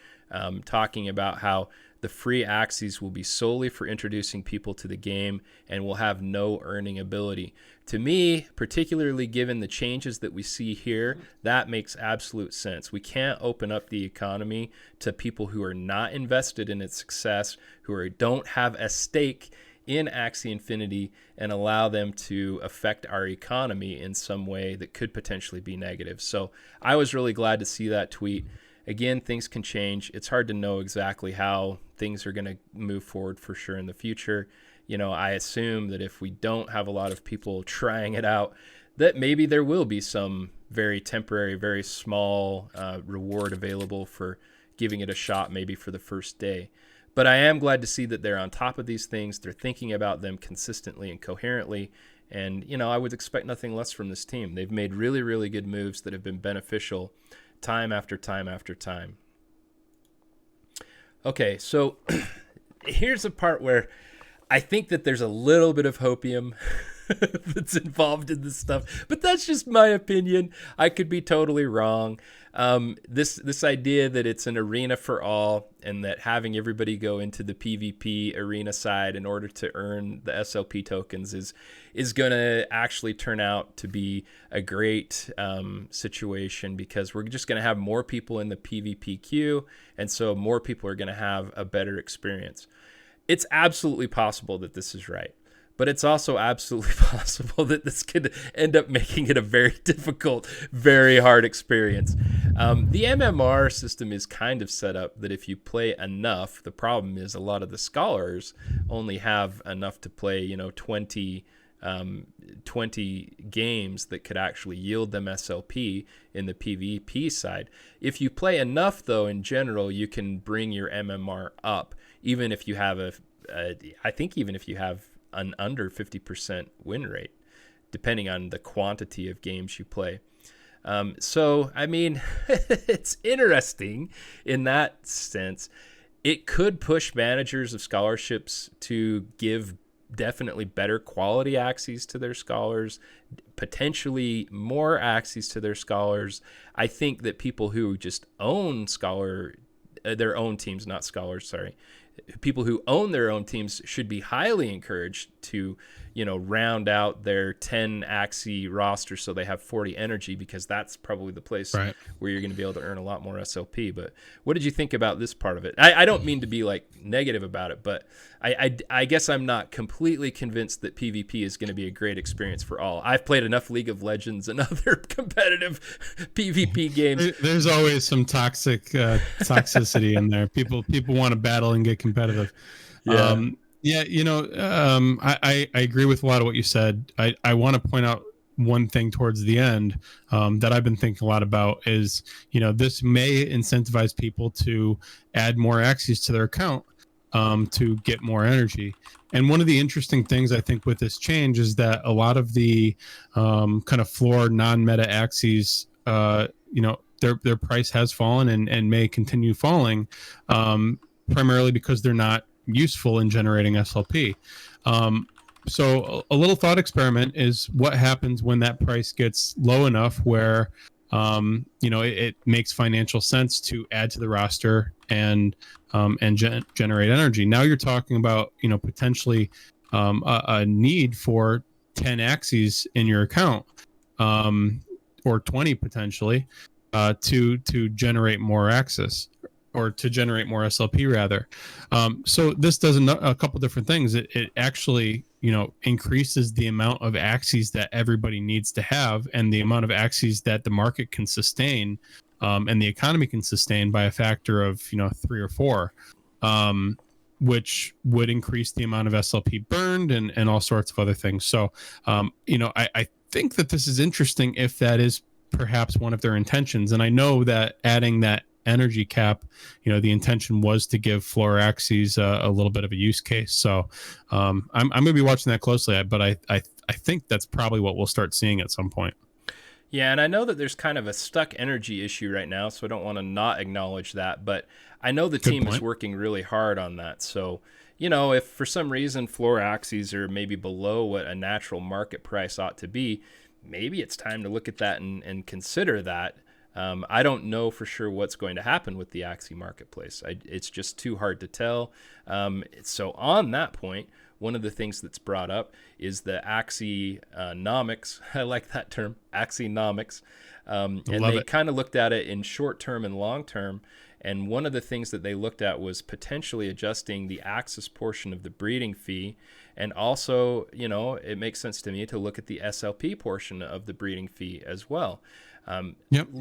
talking about how The free Axies will be solely for introducing people to the game and will have no earning ability. To me, particularly given the changes that we see here, that makes absolute sense. We can't open up the economy to people who are not invested in its success, don't have a stake in Axie Infinity, and allow them to affect our economy in some way that could potentially be negative. So I was really glad to see that tweet. Again, things can change. It's hard to know exactly how things are going to move forward for sure in the future. I assume that if we don't have a lot of people trying it out, that maybe there will be some very temporary, very small reward available for giving it a shot, maybe for the first day. But I am glad to see that they're on top of these things. They're thinking about them consistently and coherently. And, I would expect nothing less from this team. They've made really, really good moves that have been beneficial time after time after time. Okay, so here's a part where I think that there's a little bit of hopium that's involved in this stuff, but that's just my opinion. I could be totally wrong. This idea that it's an arena for all and that having everybody go into the PvP arena side in order to earn the SLP tokens is going to actually turn out to be a great situation, because we're just going to have more people in the PvP queue, and so more people are going to have a better experience. It's absolutely possible that this is right, but it's also absolutely possible that this could end up making it a very difficult, very hard experience. The MMR system is kind of set up that if you play enough, the problem is a lot of the scholars only have enough to play, 20 games that could actually yield them SLP in the PvP side. If you play enough, though, in general, you can bring your MMR up, even if you have I think even if you have an under 50% win rate, depending on the quantity of games you play. So, I mean, it's interesting in that sense. It could push managers of scholarships to give definitely better quality Axies to their scholars, potentially more Axies to their scholars. I think that people who just own their own teams, not scholars, sorry. People who own their own teams should be highly encouraged to, round out their 10 Axie roster so they have 40 energy, because that's probably the place right where you're going to be able to earn a lot more SLP. But what did you think about this part of it? I don't mean to be negative about it, but I guess I'm not completely convinced that PvP is going to be a great experience for all. I've played enough League of Legends and other competitive PvP games. There's always some toxicity in there. People want to battle and get competitive. Yeah. I agree with a lot of what you said. I want to point out one thing towards the end that I've been thinking a lot about is, this may incentivize people to add more Axies to their account to get more energy. And one of the interesting things I think with this change is that a lot of the kind of floor non-meta Axies, their price has fallen and may continue falling, primarily because they're not useful in generating SLP. So a little thought experiment is what happens when that price gets low enough where it makes financial sense to add to the roster and generate energy. Now you're talking about potentially a need for 10 Axies in your account, or 20 potentially, to generate more access, or to generate more SLP rather. So this does a couple different things. It actually, increases the amount of Axies that everybody needs to have, and the amount of Axies that the market can sustain, and the economy can sustain by a factor of, 3 or 4, which would increase the amount of SLP burned and all sorts of other things. So, I think that this is interesting if that is perhaps one of their intentions. And I know that adding that energy cap, the intention was to give floor Axies a little bit of a use case. So I'm going to be watching that closely, but I think that's probably what we'll start seeing at some point. Yeah, and I know that there's kind of a stuck energy issue right now, so I don't want to not acknowledge that, but I know the team is working really hard on that. So, if for some reason floor Axies are maybe below what a natural market price ought to be, maybe it's time to look at that and consider that. I don't know for sure what's going to happen with the Axie marketplace. It's just too hard to tell. So on that point, one of the things that's brought up is the Axie-nomics. I like that term, Axie-nomics. And they kind of looked at it in short term and long term. And one of the things that they looked at was potentially adjusting the Axis portion of the breeding fee. And also, it makes sense to me to look at the SLP portion of the breeding fee as well.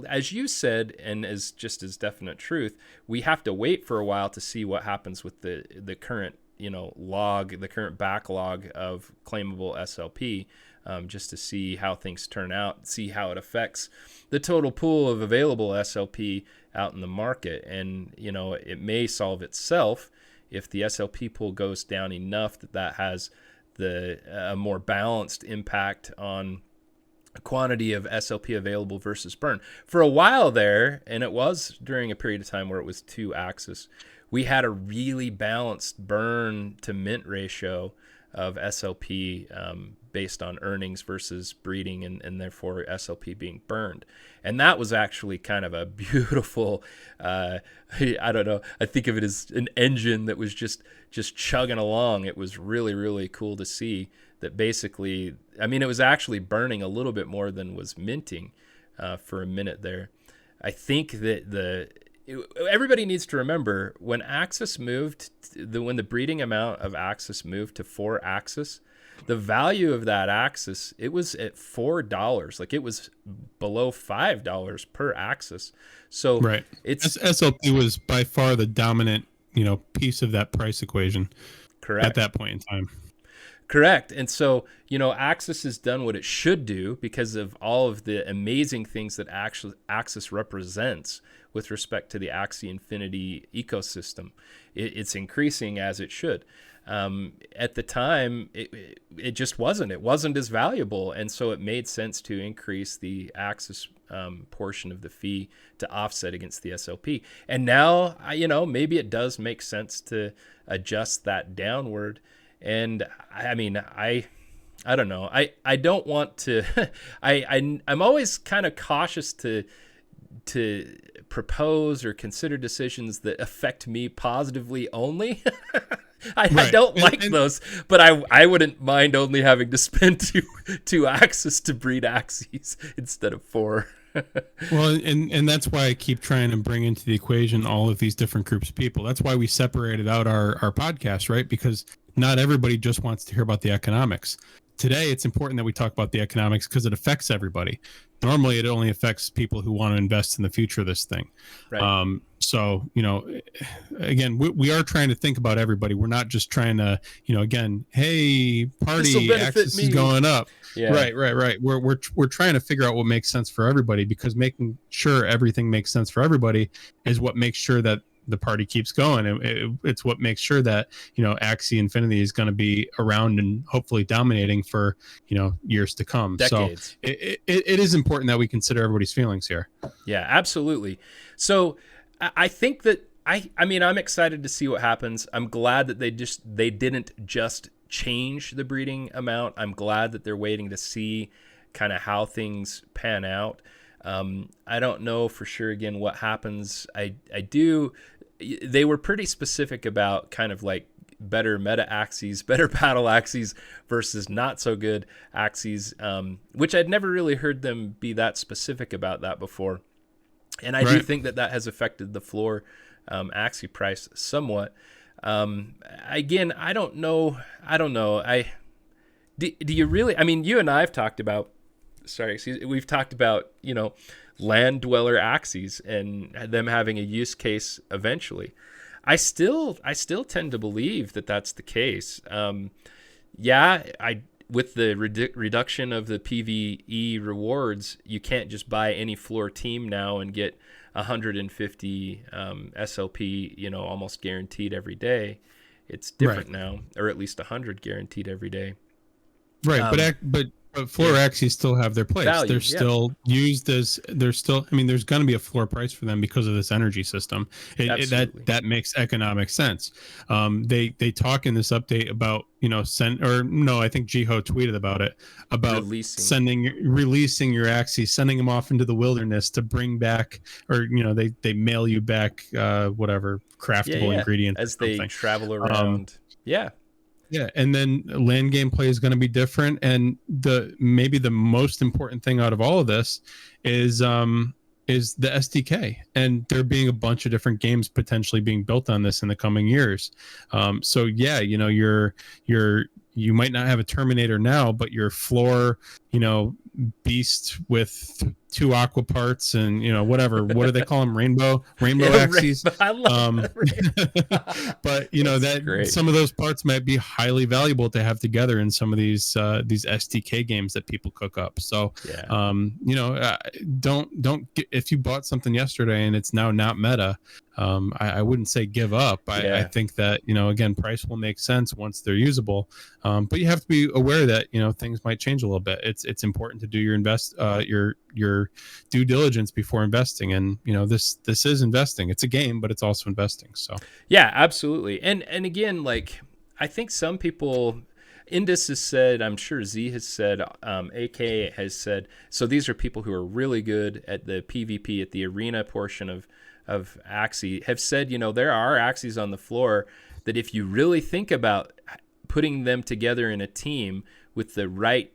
As you said, and as just as definite truth, we have to wait for a while to see what happens with the current the current backlog of claimable SLP, just to see how things turn out, see how it affects the total pool of available SLP out in the market. And it may solve itself if the SLP pool goes down enough that has a more balanced impact on quantity of SLP available versus burn. For a while there, and it was during a period of time where it was 2 axis, we had a really balanced burn to mint ratio of SLP based on earnings versus breeding, and therefore SLP being burned. And that was actually kind of a beautiful, I don't know, I think of it as an engine that was just chugging along. It was really, really cool to see that basically, it was actually burning a little bit more than was minting for a minute there. I think that everybody needs to remember when Axis moved, when the breeding amount of Axis moved to 4 axis, the value of that Axis, it was at $4. Like it was below $5 per axis. So right. SLP was by far the dominant, piece of that price equation. Correct. At that point in time. Correct. And so, Axis has done what it should do because of all of the amazing things that Axis represents with respect to the Axie Infinity ecosystem. It's increasing as it should. At the time, it just wasn't. It wasn't as valuable. And so it made sense to increase the Axis portion of the fee to offset against the SLP. And now, maybe it does make sense to adjust that downward. And I don't know. I don't want to. I'm always kind of cautious to propose or consider decisions that affect me positively only. I don't like those, but I wouldn't mind only having to spend two axes to breed Axies instead of 4. Well, and that's why I keep trying to bring into the equation all of these different groups of people. That's why we separated out our podcast, right? Because not everybody just wants to hear about the economics. Today, it's important that we talk about the economics because it affects everybody. Normally, it only affects people who want to invest in the future of this thing. Right. So, again, we are trying to think about everybody. We're not just trying to, again, hey, party access is going up. Yeah. Right. We're trying to figure out what makes sense for everybody, because making sure everything makes sense for everybody is what makes sure that the party keeps going. It's what makes sure that, Axie Infinity is going to be around and hopefully dominating for, years to come. Decades. So it is important that we consider everybody's feelings here. Yeah, absolutely. So I think that I'm excited to see what happens. I'm glad that they didn't just change the breeding amount. I'm glad that they're waiting to see kind of how things pan out. I don't know for sure, again, what happens. They were pretty specific about kind of like better meta Axies, better battle Axies versus not so good Axies, which I'd never really heard them be that specific about that before. And I do think that has affected the floor Axie price somewhat. Again, I don't know. Do you really? You and I have talked about. We've talked about land dweller Axies and them having a use case eventually. I still tend to believe that that's the case. With the reduction of the PvE rewards, you can't just buy any floor team now and get 150 SLP, almost guaranteed every day. It's different now, or at least 100 guaranteed every day. Right, but But floor Axies still have their place. Value, They're yeah. still used as I mean, there's going to be a floor price for them because of this energy system. Absolutely. That makes economic sense. They talk in this update about, I think Jiho tweeted about it, about releasing your Axies, sending them off into the wilderness to bring back, or they mail you back whatever craftable ingredients as or something. they travel around. Yeah, and then land gameplay is going to be different, and maybe the most important thing out of all of this is the SDK, and there being a bunch of different games potentially being built on this in the coming years. So yeah, you might not have a Terminator now, but your floor, beast with 2 aqua parts and whatever. What do they call them? Rainbow Axies. I love that. But that's great. Some of those parts might be highly valuable to have together in some of these SDK games that people cook up. So don't get, if you bought something yesterday and it's now not meta, I wouldn't say give up. I think that again, price will make sense once they're usable, but you have to be aware that things might change a little bit. It's important to do your due diligence before investing, and this is investing. It's a game, but it's also investing. So yeah, absolutely. And again, like I think some people, Indus has said, I'm sure Z has said, AK has said, so these are people who are really good at the PvP, at the arena portion of Axie, have said, there are Axies on the floor that if you really think about putting them together in a team with the right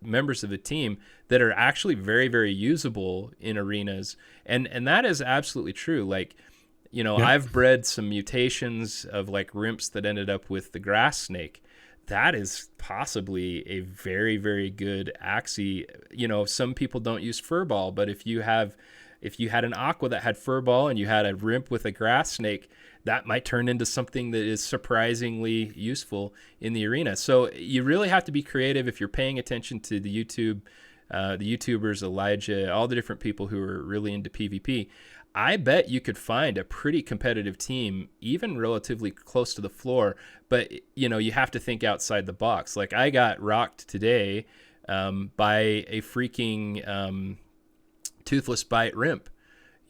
members of a team, that are actually very, very usable in arenas. And that is absolutely true. Like, I've bred some mutations of like Rimps that ended up with the grass snake. That is possibly a very, very good Axie. Some people don't use Furball, but if you had an Aqua that had Furball and you had a Rimp with a grass snake, that might turn into something that is surprisingly useful in the arena. So you really have to be creative if you're paying attention to the YouTubers, Elijah, all the different people who are really into PvP. I bet you could find a pretty competitive team, even relatively close to the floor, but you have to think outside the box. Like I got rocked today by a freaking Toothless Bite Rimp,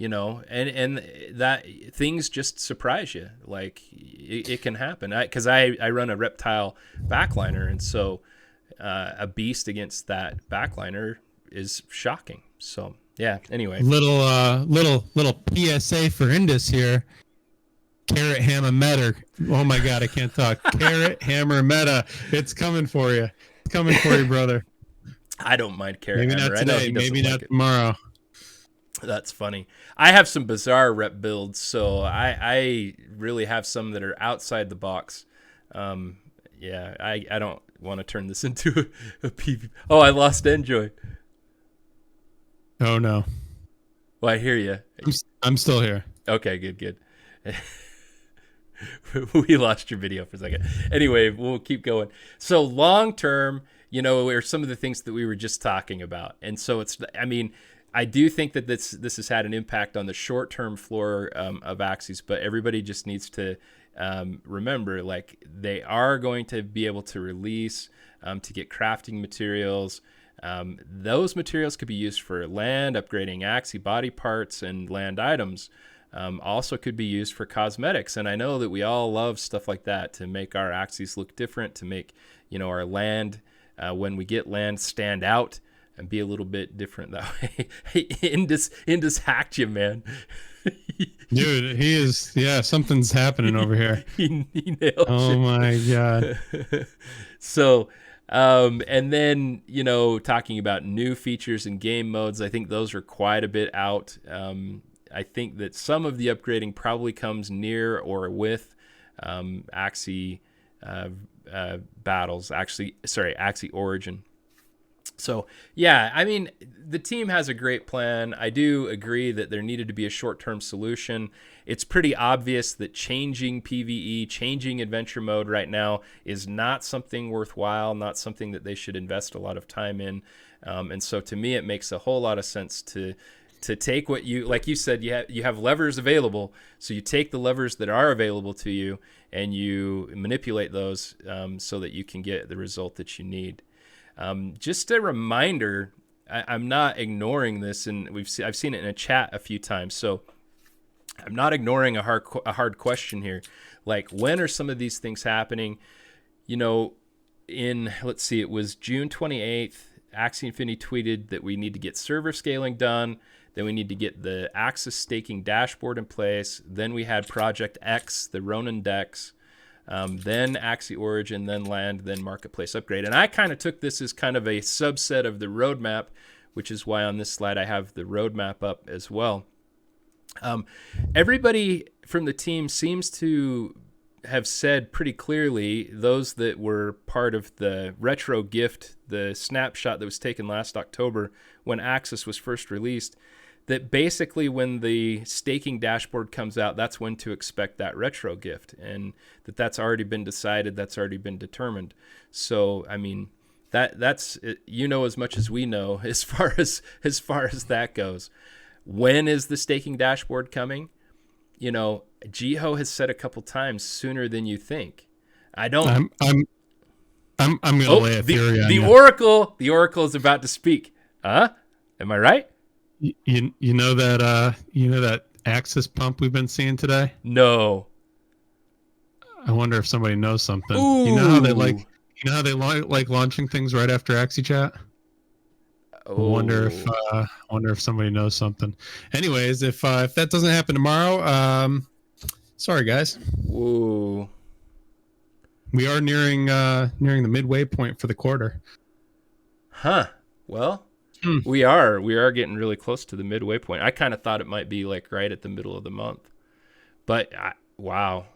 and that things just surprise you. Like it can happen. Because I run a reptile backliner, and so a beast against that backliner is shocking. So yeah. Anyway, little PSA for Indus here. Carrot Hammer Meta. Oh my God, I can't talk. Carrot Hammer Meta. It's coming for you. It's coming for you, brother. I don't mind Carrot Hammer. Maybe not today. Maybe not tomorrow. That's funny. I have some bizarre rep builds, so I really have some that are outside the box. I don't want to turn this into a PvP. Oh, I lost Enjoi. Oh no. Well, I hear you. I'm still here. Okay, good. We lost your video for a second. Anyway, we'll keep going. So long term, are some of the things that we were just talking about, and so I do think that this has had an impact on the short-term floor of Axies, but everybody just needs to remember, like, they are going to be able to release to get crafting materials. Those materials could be used for land, upgrading Axie body parts and land items. Also could be used for cosmetics, and I know that we all love stuff like that to make our Axies look different, to make our land, when we get land, stand out and be a little bit different that way. Hey, Indus hacked you, man. Dude, he is. Yeah, something's happening over here. he nailed you. My God. So, and then, talking about new features and game modes, I think those are quite a bit out. I think that some of the upgrading probably comes near or with Axie battles. Axie Origin. So, yeah, the team has a great plan. I do agree that there needed to be a short-term solution. It's pretty obvious that changing PvE, changing adventure mode right now is not something worthwhile, not something that they should invest a lot of time in. And so to me, it makes a whole lot of sense to take what like you said, you have levers available. So you take the levers that are available to you and you manipulate those so that you can get the result that you need. Just a reminder, I'm not ignoring this, and I've seen it in a chat a few times, so I'm not ignoring a hard question here. Like, when are some of these things happening? You know, let's see, it was June 28th, Axie Infinity tweeted that we need to get server scaling done. Then we need to get the Axis staking dashboard in place. Then we had Project X, the Ronin DEX. Then Axie Origin, then Land, then Marketplace Upgrade. And I kind of took this as kind of a subset of the roadmap, which is why on this slide I have the roadmap up as well. Everybody from the team seems to have said pretty clearly, those that were part of the retro gift, the snapshot that was taken last October when Axis was first released, that basically when the staking dashboard comes out, that's when to expect that retro gift, and that's already been decided, that's already been determined. So, I mean, that's you know as much as we know as far as that goes. When is the staking dashboard coming? You know, Jiho has said a couple times, sooner than you think. I don't. I'm gonna lay a theory on you. The Oracle is about to speak. Huh? Am I right? You know that Axis pump we've been seeing today? No. I wonder if somebody knows something. Ooh. You know how they like launching things right after Axie Chat? Oh. I wonder if somebody knows something. Anyways, if that doesn't happen tomorrow, sorry guys. Whoa. We are nearing the midway point for the quarter. Huh. Well, we are getting really close to the midway point. I kind of thought it might be like right at the middle of the month. But wow.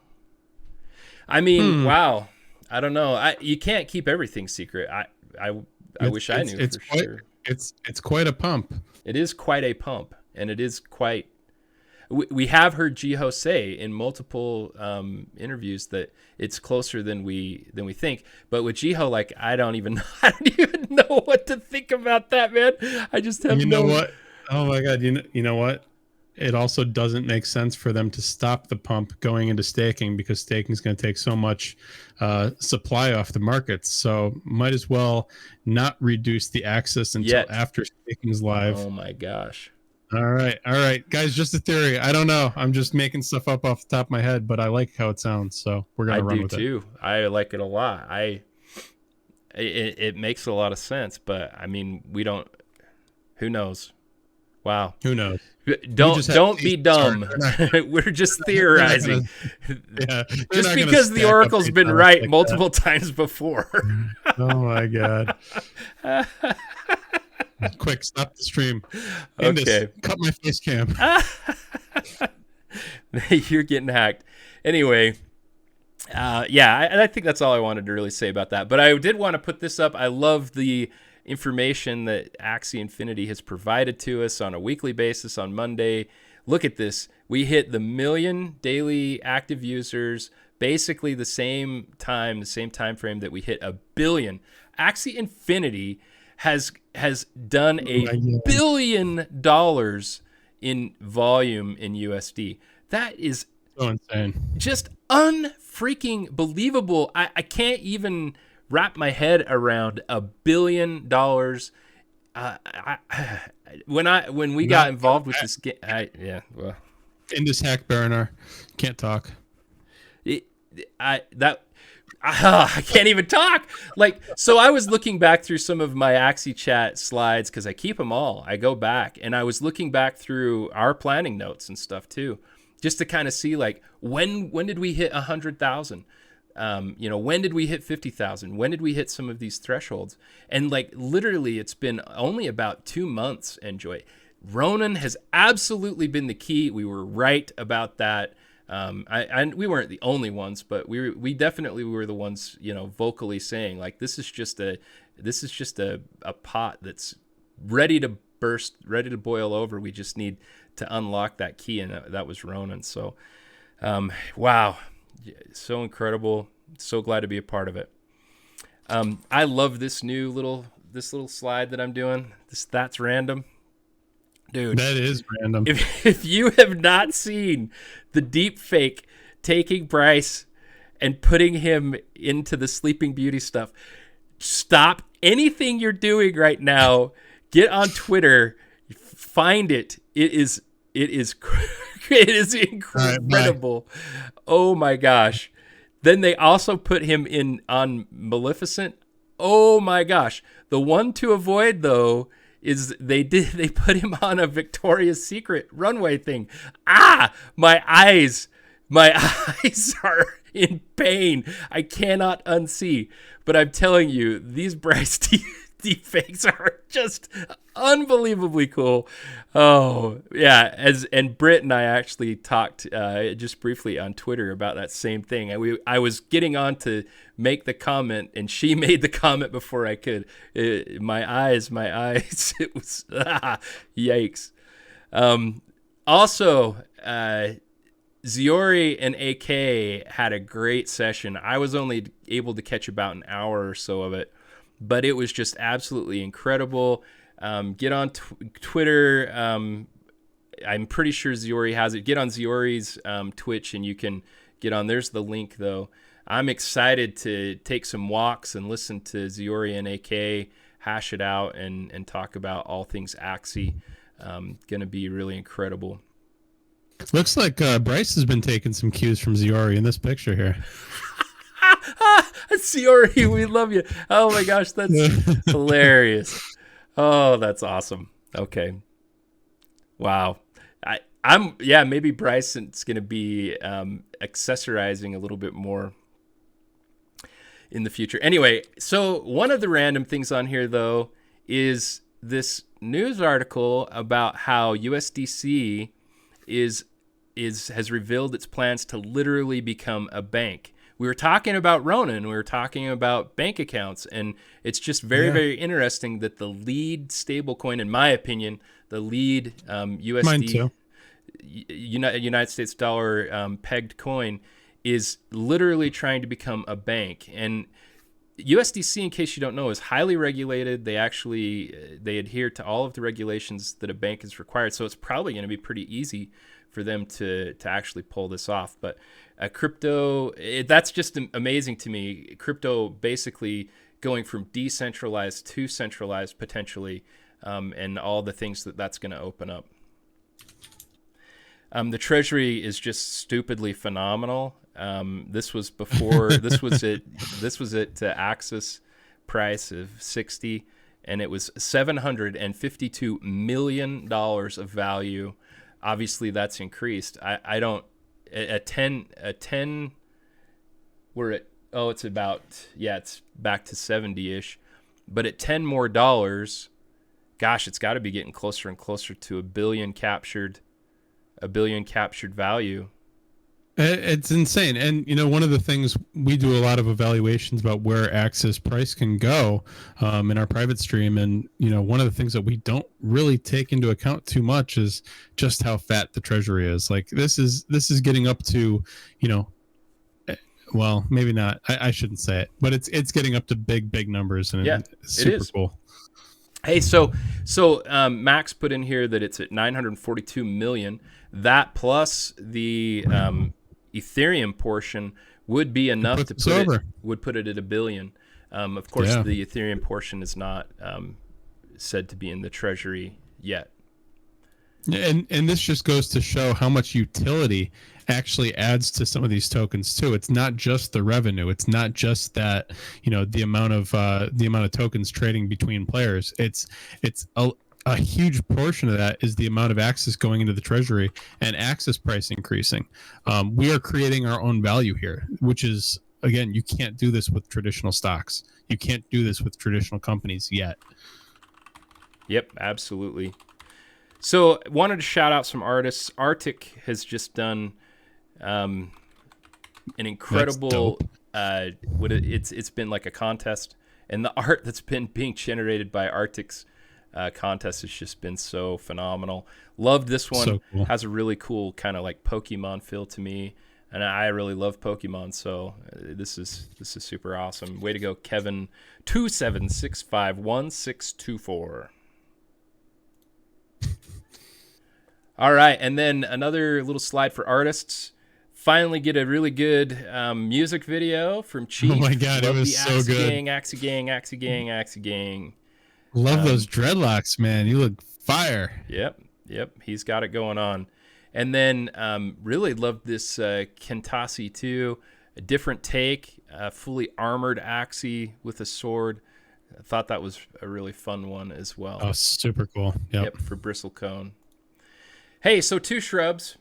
I mean, wow. I don't know. You can't keep everything secret. I wish I knew for sure. It's quite a pump. It is quite a pump, and it is quite. We have heard Jiho say in multiple interviews that it's closer than we think. But with Jiho, like I don't even know what to think about that, man. I just have know what? Oh my god! You know what? It also doesn't make sense for them to stop the pump going into staking, because staking is going to take so much supply off the markets. So might as well not reduce the access until after staking is live. Oh my gosh. All right, guys, just a theory. I don't know. I'm just making stuff up off the top of my head, but I like how it sounds, so we're going to run with it. I do too. I like it a lot. It makes a lot of sense, but I mean, who knows? Wow. Who knows? Don't be dumb. We're just theorizing. Just because the Oracle's been right like multiple times before. Oh my god. Quick, stop the stream. Okay. Cut my face cam. You're getting hacked. Anyway, I think that's all I wanted to really say about that. But I did want to put this up. I love the information that Axie Infinity has provided to us on a weekly basis on Monday. Look at this. We hit the 1 million daily active users, basically the same time frame that we hit 1 billion. Axie Infinity has done $1 billion in volume in USD. That is so insane. Just unfreaking believable. I can't even wrap my head around $1 billion. When we got involved with this game, in this hack baronar, can't talk. I can't even talk. So I was looking back through some of my Axie Chat slides, because I keep them all. I go back, and I was looking back through our planning notes and stuff too, just to kind of see when did we hit 100,000? When did we hit 50,000? When did we hit some of these thresholds? And literally, it's been only about 2 months. Enjoi. Ronin has absolutely been the key. We were right about that. We weren't the only ones, but we definitely were the ones, vocally saying this is just a pot that's ready to burst, ready to boil over. We just need to unlock that key, and that was Ronin. So, wow. So incredible. So glad to be a part of it. I love this little slide that I'm doing. That's random. Dude, that is random. If you have not seen the deep fake taking Bryce and putting him into the Sleeping Beauty stuff, stop anything you're doing right now. Get on Twitter, find it. It is it is incredible. Right, oh my gosh. Then they also put him in on Maleficent. Oh my gosh. The one to avoid though is they put him on a Victoria's Secret runway thing. My eyes are in pain. I cannot unsee. But I'm telling you, these Bryce deepfakes are just unbelievably cool. Oh yeah, and Britt and I actually talked just briefly on Twitter about that same thing. I was getting on to make the comment, and she made the comment before I could. My eyes. It was yikes. Also, Ziori and AK had a great session. I was only able to catch about an hour or so of it, but it was just absolutely incredible. Get on Twitter. I'm pretty sure Ziori has it. Get on Ziori's Twitch, and you can get on. There's the link, though. I'm excited to take some walks and listen to Ziori and AK hash it out and talk about all things Axie. Going to be really incredible. Looks like Bryce has been taking some cues from Ziori in this picture here. Ziori, we love you. Oh my gosh, that's hilarious. Oh, that's awesome. Okay. Wow. Maybe Bryson's going to be accessorizing a little bit more in the future. Anyway, so one of the random things on here, though, is this news article about how USDC has revealed its plans to literally become a bank. We were talking about Ronin. We were talking about bank accounts, and it's just very interesting that the lead stablecoin, in my opinion, the lead USD, United States dollar pegged coin, is literally trying to become a bank. And USDC, in case you don't know, is highly regulated. They adhere to all of the regulations that a bank is required. So it's probably going to be pretty easy for them to actually pull this off. But crypto, that's just amazing to me. Crypto basically going from decentralized to centralized potentially, and all the things that's going to open up. The treasury is just stupidly phenomenal. This was before this was at Axis price of 60, and it was $752 million of value. Obviously that's increased. I don't at 10 we're at it's back to 70-ish, but at $10 more, gosh, it's got to be getting closer and closer to a billion captured value. It's insane. And, one of the things we do a lot of evaluations about where Axis price can go in our private stream. And, one of the things that we don't really take into account too much is just how fat the treasury is. Like this is getting up to, well, maybe not. I shouldn't say it, but it's getting up to big numbers, and it's super cool. Hey, so Max put in here that it's at 942 million. That plus the Ethereum portion would be enough to put it at $1 billion. Of course, the Ethereum portion is not said to be in the treasury yet. And this just goes to show how much utility actually adds to some of these tokens too. It's not just the revenue. It's not just that the amount of tokens trading between players. It's a huge portion of that is the amount of Axis going into the treasury and Axis price increasing. We are creating our own value here, which is, again, you can't do this with traditional stocks. You can't do this with traditional companies yet. Yep, absolutely. So wanted to shout out some artists. Arctic has just done an incredible it's been like a contest, and the art that's been being generated by Arctic's contest has just been so phenomenal. Loved this one. So cool. Has a really cool kind of like Pokemon feel to me, and I really love Pokemon, so this is super awesome. Way to go, Kevin 27651624. All right, and then another little slide for artists. finally get a really good music video from Chief. Oh my God, Love it was the so Axie good. Gang, Axie Gang, Axie Gang, Axie Gang. Love those dreadlocks, man. You look fire. Yep. He's got it going on. And then really loved this Kentasi too. A different take, fully armored Axie with a sword. I thought that was a really fun one as well. Oh, super cool. Yep, for Bristlecone. Hey, so two shrubs.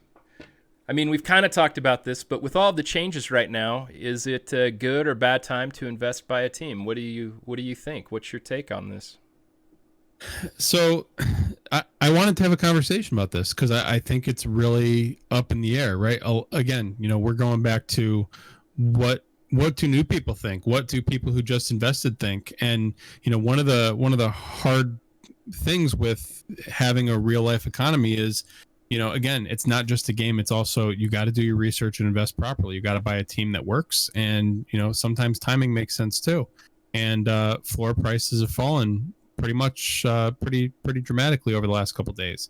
I mean, we've kind of talked about this, but with all the changes right now, is it a good or bad time to invest by a team? What do you think? What's your take on this? So I wanted to have a conversation about this because I think it's really up in the air, right? Again, we're going back to what do new people think? What do people who just invested think? And one of the hard things with having a real life economy is, again, it's not just a game. It's also, you got to do your research and invest properly. You got to buy a team that works. And, sometimes timing makes sense too. And floor prices have fallen pretty much pretty dramatically over the last couple of days,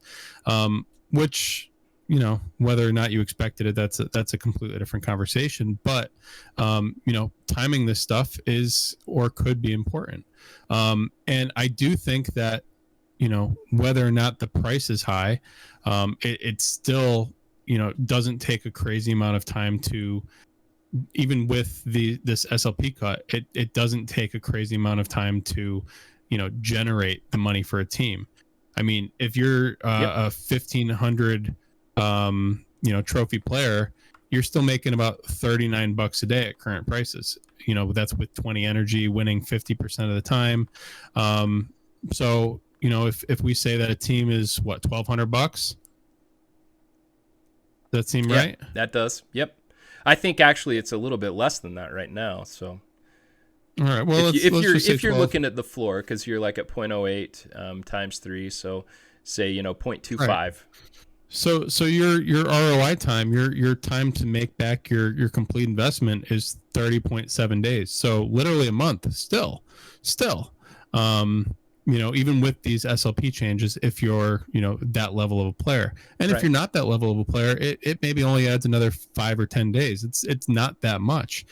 which, whether or not you expected it, that's a completely different conversation. But, timing this stuff is or could be important. And I do think that, whether or not the price is high, it still, doesn't take a crazy amount of time to, even with this SLP cut, it doesn't take a crazy amount of time to, generate the money for a team. I mean, if you're a 1,500, trophy player, you're still making about $39 a day at current prices. That's with 20 energy, winning 50% of the time. So, if we say that a team is what, $1,200, does that seem right? That does. Yep. I think actually it's a little bit less than that right now. So, all right. Well, if you're looking at the floor, because you're like at 0.08 times 3, so say 0.25. Right. So your ROI time, your time to make back your complete investment is 30.7 days. So literally a month. Still, even with these SLP changes, if you're that level of a player, and if you're not that level of a player, it maybe only adds another 5 or 10 days. It's not that much.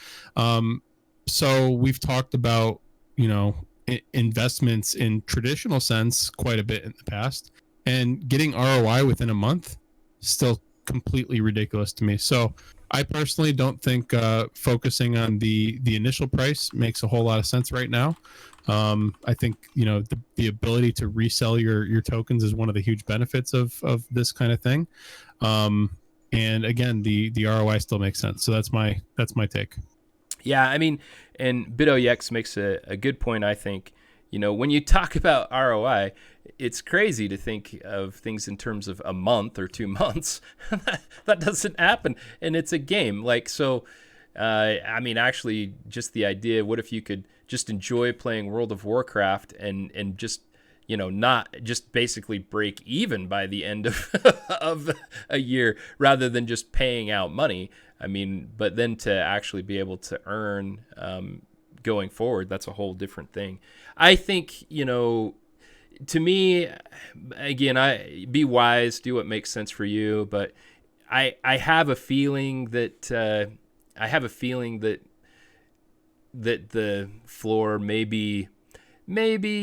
So we've talked about investments in traditional sense quite a bit in the past, and getting ROI within a month still completely ridiculous to me. So I personally don't think focusing on the initial price makes a whole lot of sense right now. I think the ability to resell your tokens is one of the huge benefits of this kind of thing. And again, the ROI still makes sense. So that's my take. Yeah, I mean, and BitOEX makes a good point, I think. When you talk about ROI, it's crazy to think of things in terms of a month or 2 months. That doesn't happen, and it's a game. Like, so, I mean, actually, just the idea, what if you could just enjoy playing World of Warcraft and just, not just basically break even by the end of a year rather than just paying out money. I mean, but then to actually be able to earn going forward, that's a whole different thing. I think, to me, again, be wise, do what makes sense for you. But I have a feeling that that the floor may be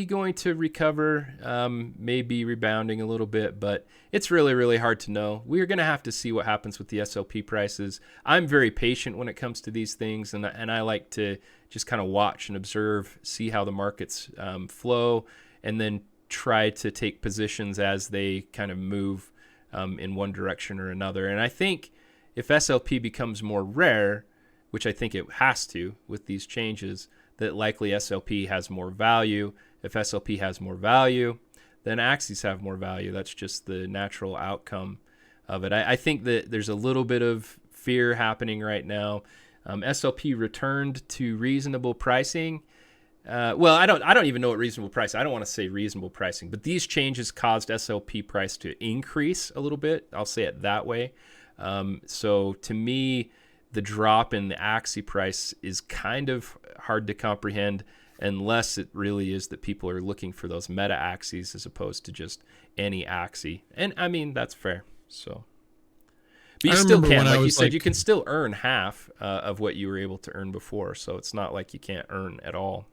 going to recover, maybe rebounding a little bit, but it's really, really hard to know. We're going to have to see what happens with the SLP prices. I'm very patient when it comes to these things, and I like to just kind of watch and observe, see how the markets flow, and then try to take positions as they kind of move in one direction or another. And I think if SLP becomes more rare, which I think it has to with these changes, that likely SLP has more value. If SLP has more value, then Axies have more value. That's just the natural outcome of it. I think that there's a little bit of fear happening right now. SLP returned to reasonable pricing. Well, I don't even know what reasonable price. I don't want to say reasonable pricing, but these changes caused SLP price to increase a little bit. I'll say it that way. So to me, the drop in the Axie price is kind of hard to comprehend unless it really is that people are looking for those meta Axies as opposed to just any Axie. And I mean, that's fair. So, But you I still remember can, when I like you was, said, like- you can still earn half of what you were able to earn before. So it's not like you can't earn at all.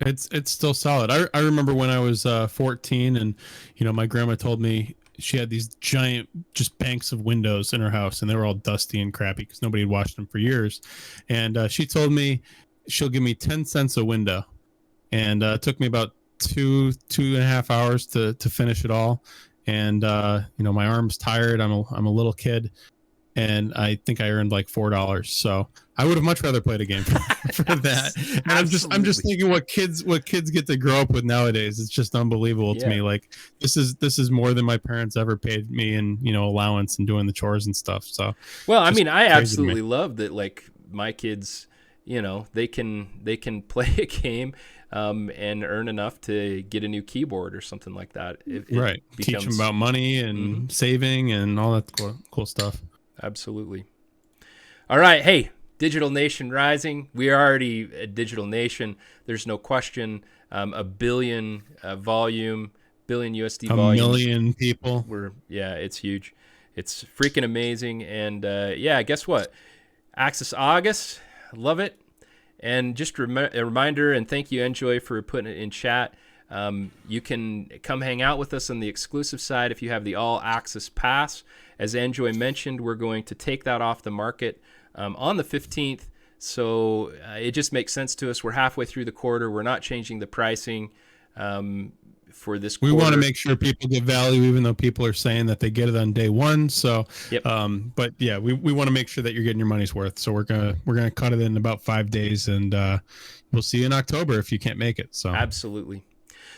It's still solid. I remember when I was 14, and my grandma told me she had these giant just banks of windows in her house, and they were all dusty and crappy because nobody had washed them for years. And she told me she'll give me 10 cents a window, and it took me about two and a half hours to finish it all. And my arm's tired. I'm a little kid, and I think I earned like $4. So I would have much rather played a game for that. And I'm just thinking what kids get to grow up with nowadays. It's just unbelievable to me. Like this is more than my parents ever paid me in allowance and doing the chores and stuff. So well, I mean, I absolutely love that. Like my kids, they can play a game and earn enough to get a new keyboard or something like that. Right. Teach them about money and saving and all that cool stuff. Absolutely. All right. Hey, Digital Nation Rising. We are already a digital nation. There's no question. A billion volume, billion USD volume. A million people. It's huge. It's freaking amazing. And guess what? Axis August. Love it. And just a reminder, and thank you, Enjoi, for putting it in chat. You can come hang out with us on the exclusive side if you have the All Access Pass. As Enjoi mentioned, we're going to take that off the market on the 15th. So it just makes sense to us. We're halfway through the quarter. We're not changing the pricing for this quarter. We want to make sure people get value, even though people are saying that they get it on day one. So, but yeah, we want to make sure that you're getting your money's worth. So we're gonna cut it in about 5 days, and we'll see you in October if you can't make it. So absolutely.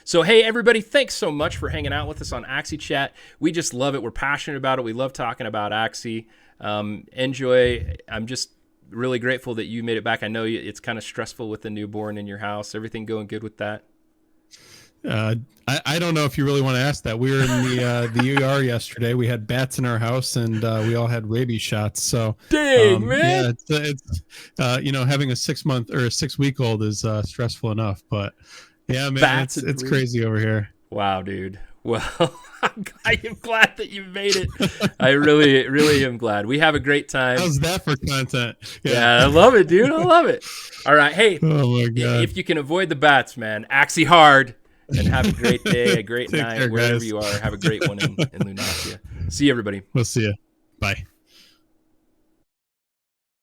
So, hey, everybody, thanks so much for hanging out with us on Axie Chat. We just love it. We're passionate about it. We love talking about Axie. Enjoi, I'm just really grateful that you made it back. I know it's kind of stressful with the newborn in your house. Everything going good with that? I don't know if you really want to ask that. We were in the ER yesterday. We had bats in our house, and we all had rabies shots. So dang, man. Yeah, it's having a 6-month or a 6-week-old is stressful enough, but yeah, man, it's crazy over here. Wow, dude. Well, I am glad that you made it. I really, really am glad. We have a great time. How's that for content? Yeah, I love it, dude. I love it. All right. Hey, oh my God. If you can avoid the bats, man, Axie hard, and have a great day, a great night, care, wherever guys. you are. Have a great one in Lunacia. See you, everybody. We'll see you. Bye.